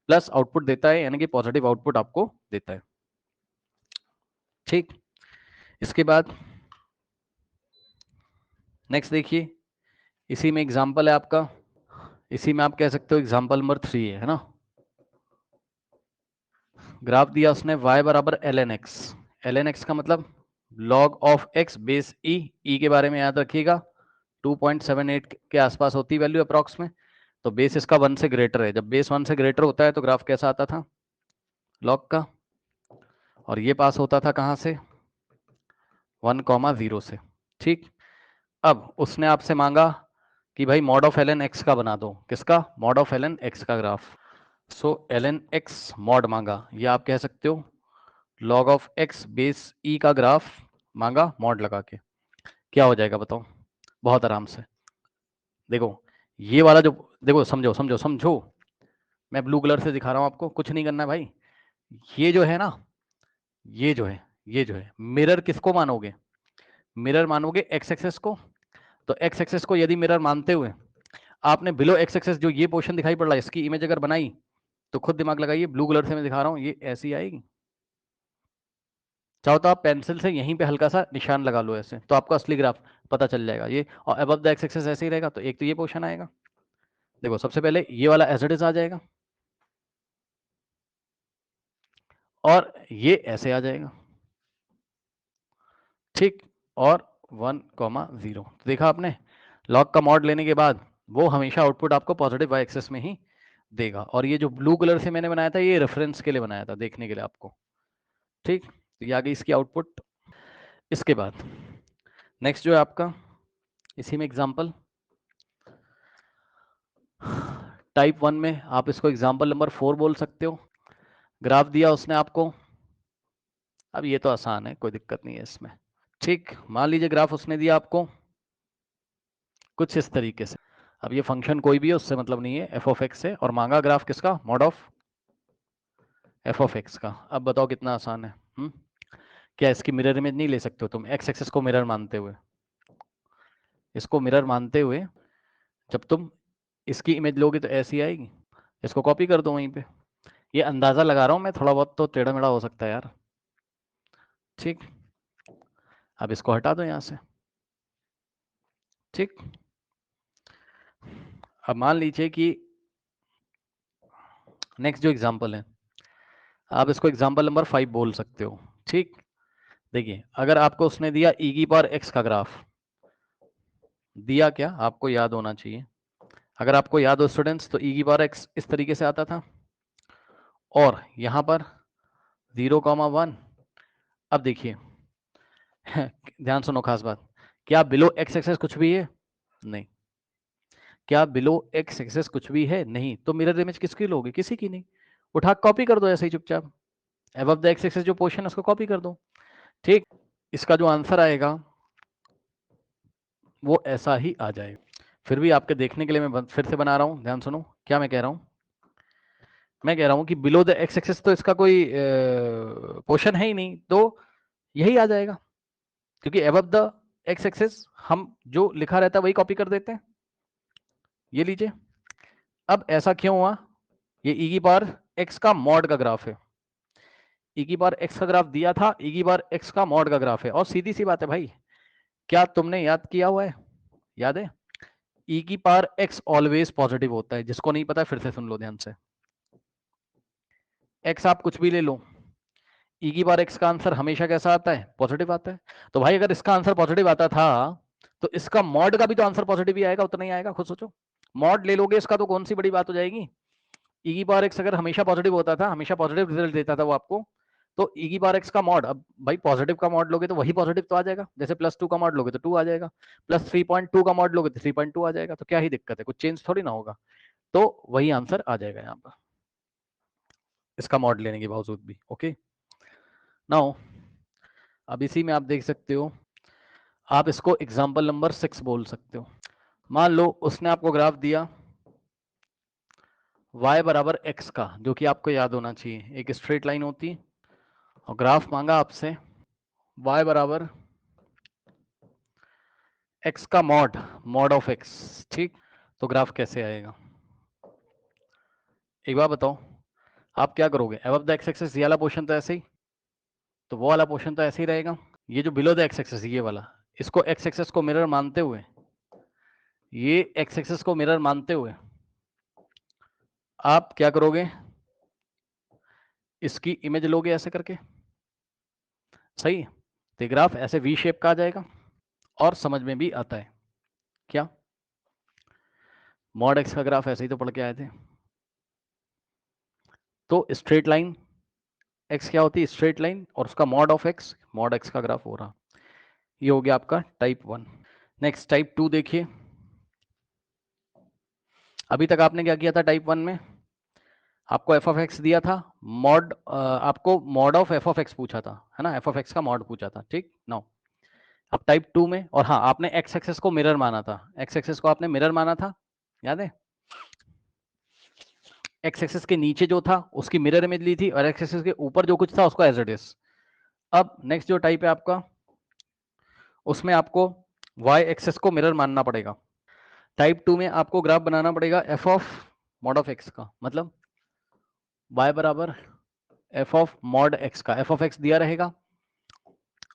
प्लस आउटपुट देता है, यानी कि पॉजिटिव आउटपुट आपको देता है, ठीक। इसके बाद नेक्स्ट देखिए, इसी में एग्जाम्पल है आपका, इसी में आप कह सकते हो एग्जाम्पल नंबर 3 है ना। ग्राफ दिया उसने y बराबर ln x, ln x का मतलब log of x base e के बारे में याद रखिएगा, 2.78 के आसपास होती वैल्यू अप्रॉक्स में। तो बेस इसका 1 से ग्रेटर है, जब बेस 1 से ग्रेटर होता है तो ग्राफ कैसा आता था, log का, और ये पास होता था कहाँ से, 1,0 से, ठीक। अब उसने आपसे मांगा कि भाई मॉड ऑफ ln x का बना दो, किसका, मॉड ऑफ ln x का ग्राफ। सो ln x मॉड मांगा, ये आप कह सकते हो log of x base e का ग्राफ मांगा मॉड लगा के, क्या हो जाएगा बताओ, बहुत आराम से। देखो ये वाला जो, देखो समझो समझो समझो, मैं ब्लू कलर से दिखा रहा हूं आपको, कुछ नहीं करना है भाई। ये जो है ना, ये जो है, ये जो है, मिरर किसको मानोगे, मिरर मानोगे एक्स एक्सेस को। तो एक्स एक्सेस को यदि मिरर मानते हुए आपने बिलो एक्स एक्सेस जो ये पोर्शन दिखाई पड़ रहा है इसकी इमेज अगर बनाई, तो खुद दिमाग लगाइए, ब्लू कलर से मैं दिखा रहा हूँ, ये ऐसी आएगी। चाहो तो आप पेंसिल से यहीं पे हल्का सा निशान लगा लो ऐसे, तो आपको असली ग्राफ पता चल जाएगा। ये और अबव द एक्स एक्सिस ऐसे ही रहेगा, तो एक तो ये पोर्शन आएगा। देखो सबसे पहले ये वाला एज इट इज आ जाएगा, और ये ऐसे आ जाएगा, ठीक। और 1,0 देखा आपने, लॉग का मॉड लेने के बाद वो हमेशा आउटपुट आपको पॉजिटिव वाई एक्सिस में ही देगा। और ये जो ब्लू कलर से मैंने बनाया था, ये रेफरेंस के लिए बनाया था, देखने के लिए आपको, ठीक। तो ये आ गई इसकी आउटपुट। इसके बाद नेक्स्ट जो है आपका, इसी में एग्जांपल टाइप 1 में आप इसको एग्जांपल नंबर 4 बोल सकते हो। ग्राफ दिया उसने आपको, अब ये तो आसान है, कोई दिक्कत नहीं है इसमें, ठीक। मान लीजिए ग्राफ उसने दिया आपको कुछ इस तरीके से। अब ये फंक्शन कोई भी है, उससे मतलब नहीं है, एफ ऑफ एक्स है, और मांगा ग्राफ किसका, mod of f of x का। अब बताओ कितना आसान है। क्या इसकी मिरर इमेज नहीं ले सकते हो तुम, एक्स एक्सिस को मिरर मानते हुए, इसको मिरर मानते हुए जब तुम इसकी इमेज लोगे तो ऐसी आएगी। इसको कॉपी कर दो वहीं पे, ये अंदाजा लगा रहा हूँ मैं, थोड़ा बहुत तो टेढ़ा मेढ़ा हो सकता है यार, ठीक। अब इसको हटा दो यहाँ से, ठीक। अब मान लीजिए कि नेक्स्ट जो एग्जांपल है, आप इसको एग्जांपल नंबर 5 बोल सकते हो, ठीक। देखिए अगर आपको उसने दिया ई की पावर एक्स का ग्राफ दिया, क्या आपको याद होना चाहिए, अगर आपको याद हो स्टूडेंट्स, तो ई की पावर एक्स इस तरीके से आता था, और यहां पर 0,1। अब देखिए ध्यान सुनो, खास बात, क्या बिलो एक्स एक्सेस कुछ भी है, नहीं। क्या बिलो एक्स एक्सेस कुछ भी है, नहीं। तो मिरर इमेज किसकी लोगे, किसी की नहीं, उठा कॉपी कर दो ऐसे ही चुपचाप, अबव द एक्स एक्सेस जो पोर्शन है उसको कॉपी कर दो, ठीक। इसका जो आंसर आएगा वो ऐसा ही आ जाएगा। फिर भी आपके देखने के लिए मैं फिर से बना रहा हूं, ध्यान सुनो क्या मैं कह रहा हूं। मैं कह रहा हूं कि बिलो द एक्स एक्सिस तो इसका कोई पोर्शन है ही नहीं, तो यही आ जाएगा, क्योंकि अबव द एक्स एक्सिस हम जो लिखा रहता है वही कॉपी कर देते हैं। ये लीजिए, अब ऐसा क्यों हुआ, ये ई की पावर एक्स का मॉड का ग्राफ है, ई की पावर एक्स का ग्राफ दिया था, ई की पावर एक्स का मॉड का ग्राफ है, और सीधी सी बात है भाई, क्या तुमने याद किया हुआ है, याद है, ई की पावर एक्स ऑलवेज पॉजिटिव होता है। जिसको नहीं पता फिर से सुन लो ध्यान से, एक्स आप कुछ भी ले लो, ई की बार एक्स का आंसर हमेशा कैसा आता है, पॉजिटिव आता है। तो भाई अगर इसका आंसर पॉजिटिव आता था, तो इसका मॉड का भी तो आंसर पॉजिटिव ही आएगा, उतना ही आएगा, खुद सोचो। मॉड ले लोगे इसका तो कौन सी बड़ी बात हो जाएगी। ई की बार एक्स अगर हमेशा पॉजिटिव होता था, हमेशा पॉजिटिव रिजल्ट देता था वो आपको, तो ई की बार एक्स का मॉड, अब भाई पॉजिटिव का मॉड लोगे तो वही पॉजिटिव तो आ जाएगा, जैसे +2 का मॉड लोगे तो 2 आ जाएगा, +3.2 का मॉड लोगे तो 3.2 आ जाएगा, तो क्या ही दिक्कत है, कुछ चेंज थोड़ी ना होगा, तो वही आंसर आ जाएगा यहाँ पर इसका मॉड लेने के बावजूद भी। ओके नाउ, अब इसी में आप देख सकते हो, आप इसको एग्जाम्पल नंबर 6 बोल सकते हो। मान लो उसने आपको ग्राफ दिया y बराबर x का, जो कि आपको याद होना चाहिए, एक स्ट्रेट लाइन होती है, और ग्राफ मांगा आपसे y बराबर x का मॉड, मॉड ऑफ x, ठीक। तो ग्राफ कैसे आएगा, एक बार बताओ, आप क्या करोगे, अबव द एक्स एक्सिस ये वाला पोर्शन तो ऐसे ही, तो वो वाला पोर्शन तो ऐसे ही रहेगा, ये जो बिलो द एक्स एक्सिस ये वाला, इसको एक्स एक्सिस को मिरर मानते हुए, ये एक्स एक्सिस को मिरर मानते हुए आप क्या करोगे, इसकी इमेज लोगे ऐसे करके, सही। तो ग्राफ ऐसे वी शेप का आ जाएगा, और समझ में भी आता है क्या, मॉड एक्स का ग्राफ ऐसे ही तो पढ़ के आए थे। तो स्ट्रेट लाइन एक्स क्या होती है, स्ट्रेट लाइन, और उसका mod of x, mod x का ग्राफ हो रहा, ये हो गया आपका टाइप 1। नेक्स्ट टाइप 2 देखिए, अभी तक आपने क्या किया था टाइप 1 में, आपको एफ ऑफ एक्स दिया था, मॉड आपको mod of f of x पूछा था, है ना, एफ ऑफ एक्स का मॉड पूछा था, ठीक। नाउ अब टाइप 2 में, और हाँ आपने एक्स एक्सेस को मिरर माना था, एक्स एक्सेस को आपने मिरर माना था, याद है, एक्स एक्सेस के नीचे जो था उसकी मिरर इमेज ली थी, और एक्स एक्सेस के ऊपर जो कुछ था उसको एज इट इज। अब नेक्स्ट जो टाइप है आपका, उसमें आपको वाई एक्सेस को मिरर मानना पड़ेगा। टाइप 2 में आपको ग्राफ बनाना पड़ेगा F of mod of x का, मतलब y बराबर f ऑफ मॉड x का, f ऑफ x दिया रहेगा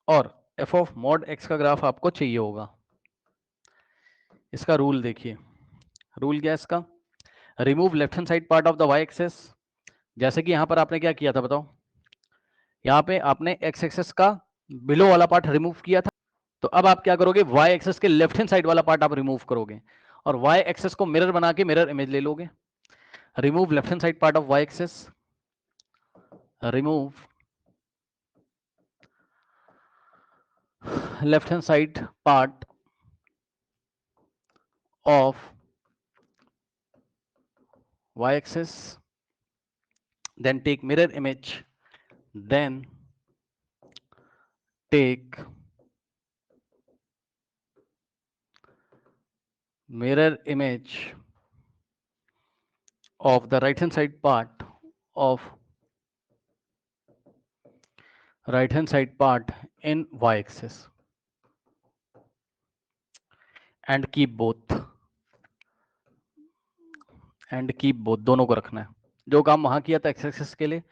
और f ऑफ मॉड x का ग्राफ आपको चाहिए होगा। इसका रूल देखिए, रूल क्या है इसका, remove left hand side part of the y axis. जैसे कि यहां पर आपने क्या किया था बताओ, यहाँ पे आपने x एक्सेस का बिलो वाला पार्ट रिमूव किया था, तो अब आप क्या करोगे, y एक्सेस के लेफ्ट हैंड साइड वाला पार्ट आप रिमूव करोगे और y एक्सेस को मिरर बना के मिरर इमेज ले लोगे। Remove left hand side part of y axis, remove left hand side part of y-axis, then take mirror image, then take mirror image of the right hand side part of right hand side part in y-axis and keep both, दोनों को रखना है। जो काम वहां किया था x-axis के लिए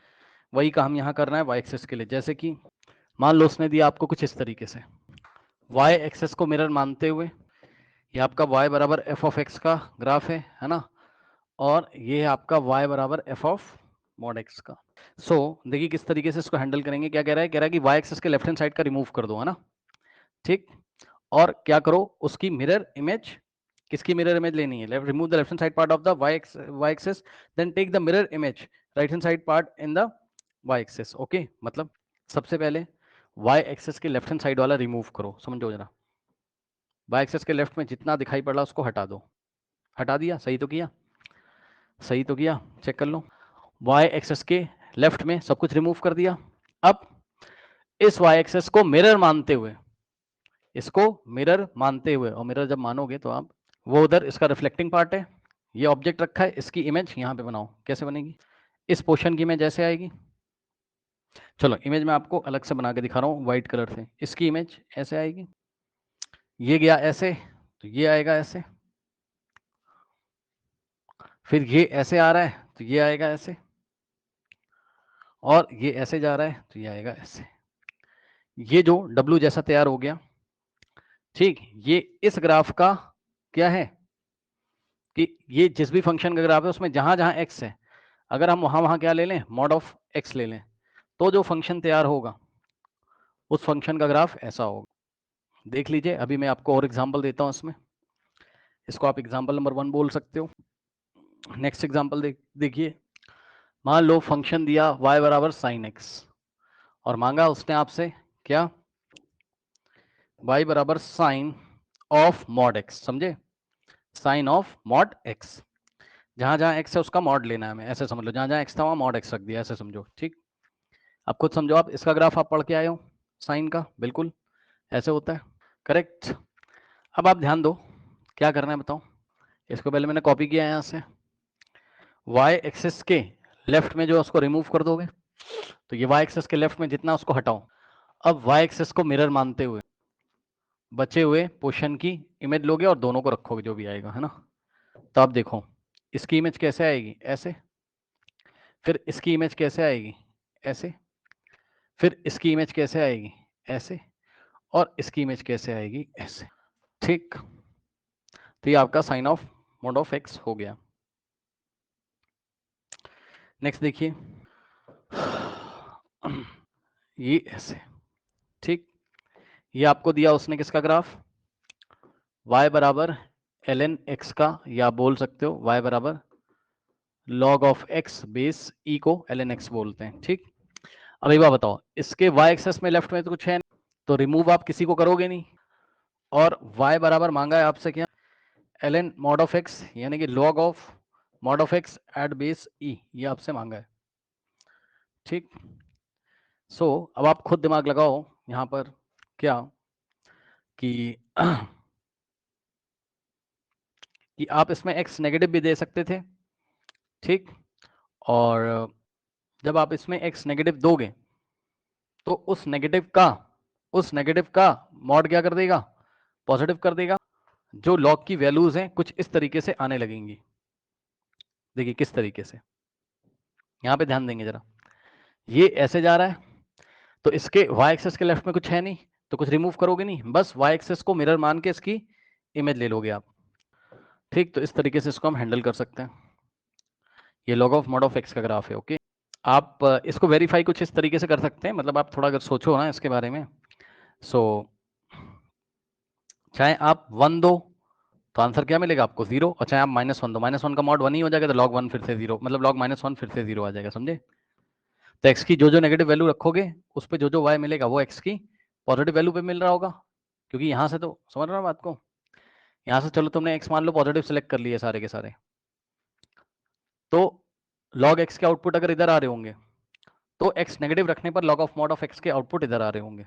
वही काम यहां करना है y-axis के लिए। जैसे कि मान लो उसने दिया आपको कुछ इस तरीके से, y-axis को मिरर मानते हुए ये आपका y बराबर f ऑफ x का ग्राफ है ना, और ये आपका y बराबर f ऑफ मॉड x का। देखिए किस तरीके से इसको हैंडल करेंगे। क्या कह रहा है कि y एक्सिस के लेफ्ट हैंड साइड का रिमूव कर दो, है ना, ठीक, और क्या करो, उसकी मिरर इमेज, किसकी मिरर इमेज लेनी है, remove the left hand side part of the y axis, then take the mirror image right hand side part in the y axis. Okay, मतलब सबसे पहले y एक्सिस के लेफ्ट हैंड साइड वाला रिमूव करो, समझो जरा, y एक्सिस के लेफ्ट में जितना दिखाई पड़ रहा उसको हटा दो। हटा दिया, सही तो किया, सही तो किया, चेक कर लो। y एक्सिस के लेफ्ट में सब कुछ रिमूव कर दिया। अब इस y एक्सिस को मिरर मानते हुए, इसको मिरर मानते हुए, और मिरर जब मानोगे तो आप वो उधर इसका रिफ्लेक्टिंग पार्ट है, ये ऑब्जेक्ट रखा है, इसकी इमेज यहाँ पे बनाओ। कैसे बनेगी, इस पोर्शन की इमेज ऐसे आएगी। चलो इमेज मैं आपको अलग से बना के दिखा रहा हूँ व्हाइट कलर से। इसकी इमेज ऐसे आएगी, ये गया ऐसे तो ये आएगा ऐसे, फिर ये ऐसे आ रहा है तो ये आएगा ऐसे, और ये ऐसे जा रहा है तो ये आएगा ऐसे। ये जो W जैसा तैयार हो गया, ठीक, ये इस ग्राफ का क्या है कि ये जिस भी फंक्शन का ग्राफ है उसमें जहां जहां x है, अगर हम वहां वहां क्या ले लें, मॉड ऑफ x ले लें, तो जो फंक्शन तैयार होगा उस फंक्शन का ग्राफ ऐसा होगा। देख लीजिए, अभी मैं आपको और एग्जांपल देता हूं इसमें, इसको आप एग्जांपल नंबर 1 बोल सकते हो। नेक्स्ट एग्जांपल देखिए, मान लो फंक्शन दिया y बराबर साइन x और मांगा उसने आपसे क्या, y बराबर साइन ऑफ मॉड x, समझे, साइन ऑफ मॉड x, जहां जहां x है उसका मॉड लेना है हमें, ऐसे समझ लो, जहां जहां x था वहां मॉड x रख दिया, ऐसे समझो, ठीक। अब खुद समझो, आप इसका ग्राफ आप पढ़ के आए हो साइन का, बिल्कुल ऐसे होता है, करेक्ट। अब आप ध्यान दो क्या करना है बताओ, इसको पहले मैंने कॉपी किया है यहाँ से, y एक्सिस के लेफ्ट में जो उसको रिमूव कर दोगे, तो ये y एक्सिस के लेफ्ट में जितना उसको हटाओ। अब y एक्सिस को मिरर मानते हुए बचे हुए पोर्शन की इमेज लोगे और दोनों को रखोगे, जो भी आएगा, है ना। तो आप देखो इसकी इमेज कैसे आएगी, ऐसे, फिर इसकी इमेज कैसे आएगी, ऐसे, फिर इसकी इमेज कैसे आएगी, ऐसे, और इसकी इमेज कैसे आएगी, ऐसे, ठीक। तो ये आपका sine of mod of x हो गया। नेक्स्ट देखिए, ये ऐसे, ठीक, ये आपको दिया उसने किसका ग्राफ, y बराबर ln x का, या बोल सकते हो y बराबर log of x base e को ln x बोलते हैं, ठीक। अब एक बात बताओ, इसके y एक्सेस में लेफ्ट में तो कुछ है नहीं, तो रिमूव आप किसी को करोगे नहीं, और y बराबर मांगा है आपसे क्या, ln मॉड ऑफ x, यानी कि log of mod of x at base e, ये आपसे मांगा है, ठीक। अब आप खुद दिमाग लगाओ यहाँ पर क्या कि कि आप इसमें x नेगेटिव भी दे सकते थे, ठीक, और जब आप इसमें x नेगेटिव दोगे तो उस नेगेटिव का मॉड क्या कर देगा, पॉजिटिव कर देगा। जो लॉग की वैल्यूज हैं कुछ इस तरीके से आने लगेंगी, देखिए किस तरीके से, यहाँ पे ध्यान देंगे जरा, ये ऐसे जा रहा है तो इसके y एक्सेस के लेफ्ट में कुछ है नहीं, तो कुछ रिमूव करोगे नहीं, बस y एक्सेस को मिरर मान के इसकी इमेज ले लोगे आप। ठीक, तो इस तरीके से इसको हम हैंडल कर सकते हैं। ये log of mod of x का ग्राफ है। ओके, आप इसको वेरीफाई कुछ इस तरीके से कर सकते हैं, मतलब आप थोड़ा अगर सोचो ना इसके बारे में, सो चाहे आप 1 दो तो आंसर क्या मिलेगा आपको 0, और चाहे आप -1 दो, -1 का मॉड 1 ही हो जाएगा, तो log 1 फिर से 0, मतलब log -1 फिर से 0 आ जाएगा, समझे? तो x की जो जो नेगेटिव वैल्यू रखोगे उस पे जो जो y मिलेगा वो x की पॉजिटिव वैल्यू पे मिल रहा होगा, क्योंकि यहाँ से तो समझ रहे हो बात को, यहाँ से चलो तुमने x मान लो पॉजिटिव सेलेक्ट कर लिए सारे के सारे, तो log x के आउटपुट अगर इधर आ रहे होंगे तो x नेगेटिव रखने पर log of mod of x के आउटपुट इधर आ रहे होंगे।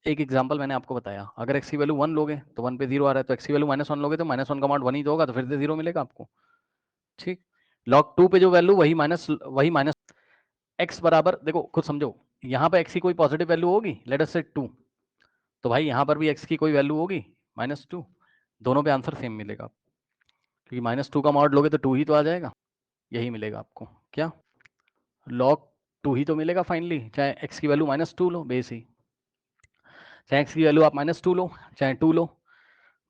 एक एग्जांपल मैंने आपको बताया, अगर x की वैल्यू 1 लोगे तो 1 पे 0 आ रहा है, तो x की वैल्यू -1 लोगे तो -1 का mod 1 ही तो होगा, तो फिर से 0 मिलेगा आपको। ठीक, log 2 पे जो वैल्यू वही माइनस x बराबर, देखो खुद समझो, यहाँ पे x की कोई पॉजिटिव वैल्यू होगी, लेट अस से 2, तो भाई यहाँ पर भी x की कोई वैल्यू होगी -2, दोनों पे आंसर सेम मिलेगा, क्योंकि -2 का मॉड लोगे तो 2 ही तो आ जाएगा, यही मिलेगा आपको। क्या log 2 ही तो मिलेगा फाइनली, चाहे x की वैल्यू -2 लो बेस ही, चाहे x की वैल्यू आप -2 लो चाहे 2 लो,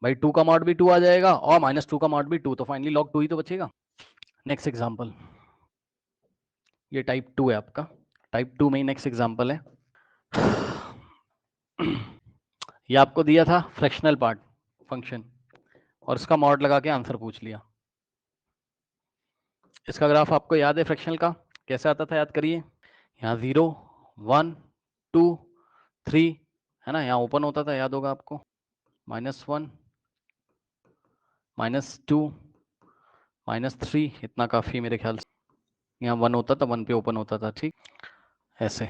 भाई 2 का मॉड भी 2 आ जाएगा और -2 का मॉड भी 2, तो फाइनली log 2 ही तो बचेगा। नेक्स्ट एग्जांपल, ये टाइप 2 है आपका, टाइप 2 में ही नेक्स्ट एग्जांपल है। ये आपको दिया था फ्रैक्शनल पार्ट फंक्शन और इसका मॉड लगा के आंसर पूछ लिया। इसका ग्राफ आपको याद है फ्रैक्शनल का कैसे आता था, याद करिए, यहाँ 0 1 2 3 है ना, यहाँ ओपन होता था, याद होगा आपको, -1 -2 -3, इतना काफी मेरे ख्याल से, यहाँ 1 होता था, 1 पे ओपन होता था। ठीक, ऐसे।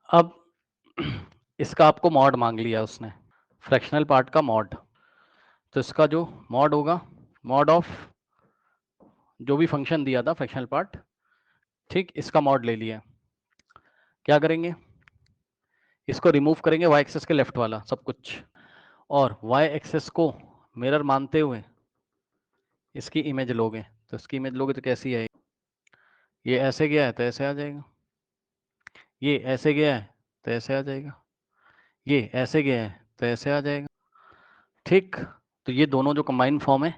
अब इसका आपको मॉड मांग लिया उसने, फ्रैक्शनल पार्ट का मॉड, तो इसका जो मॉड होगा, मॉड ऑफ जो भी फंक्शन दिया था फ्रैक्शनल पार्ट, ठीक, इसका मॉड ले लिया। क्या करेंगे, इसको रिमूव करेंगे y एक्सेस के लेफ्ट वाला सब कुछ, और y एक्सेस को मिरर मानते हुए इसकी इमेज लोगे, तो इसकी इमेज लोगे तो कैसी है, ये ऐसे गया है तो ऐसे आ जाएगा, ये ऐसे गया है तो ऐसे आ जाएगा, ये ऐसे गया है तो ऐसे आ जाएगा। ठीक, तो ये दोनों जो कंबाइन फॉर्म है,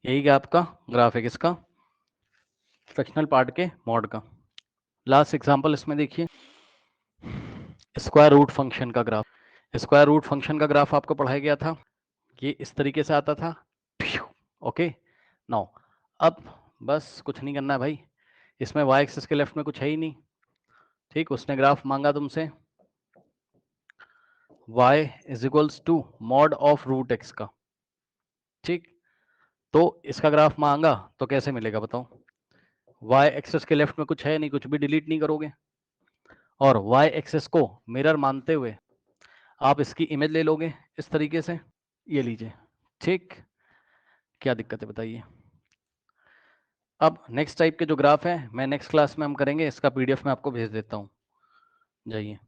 यही क्या आपका ग्राफ है किसका, फ्रैक्शनल पार्ट के मॉड का। लास्ट एग्जांपल इसमें देखिए, स्क्वायर रूट फंक्शन का ग्राफ। स्क्वायर रूट फंक्शन का ग्राफ आपको पढ़ाया गया था, ये इस तरीके से आता था। ओके, नाउ अब बस कुछ नहीं करना है भाई, इसमें y एक्सिस के लेफ्ट में कुछ है ही नहीं। ठीक, उसने ग्राफ मांगा तुमसे y is equals to mod of root x का। ठीक, तो इसका ग्राफ मांगा तो कैसे मिलेगा बताओ, y एक्सिस के लेफ्ट में कुछ है नहीं, कुछ भी डिलीट नहीं करोगे, और y एक्सिस को मिरर मानते हुए आप इसकी इमेज ले लोगे इस तरीके से, ये लीजिए। ठीक, क्या दिक्कत है बताइए। अब नेक्स्ट टाइप के जो ग्राफ है मैं नेक्स्ट क्लास में हम करेंगे, इसका पीडीएफ में आपको भेज देता हूँ, जाइए।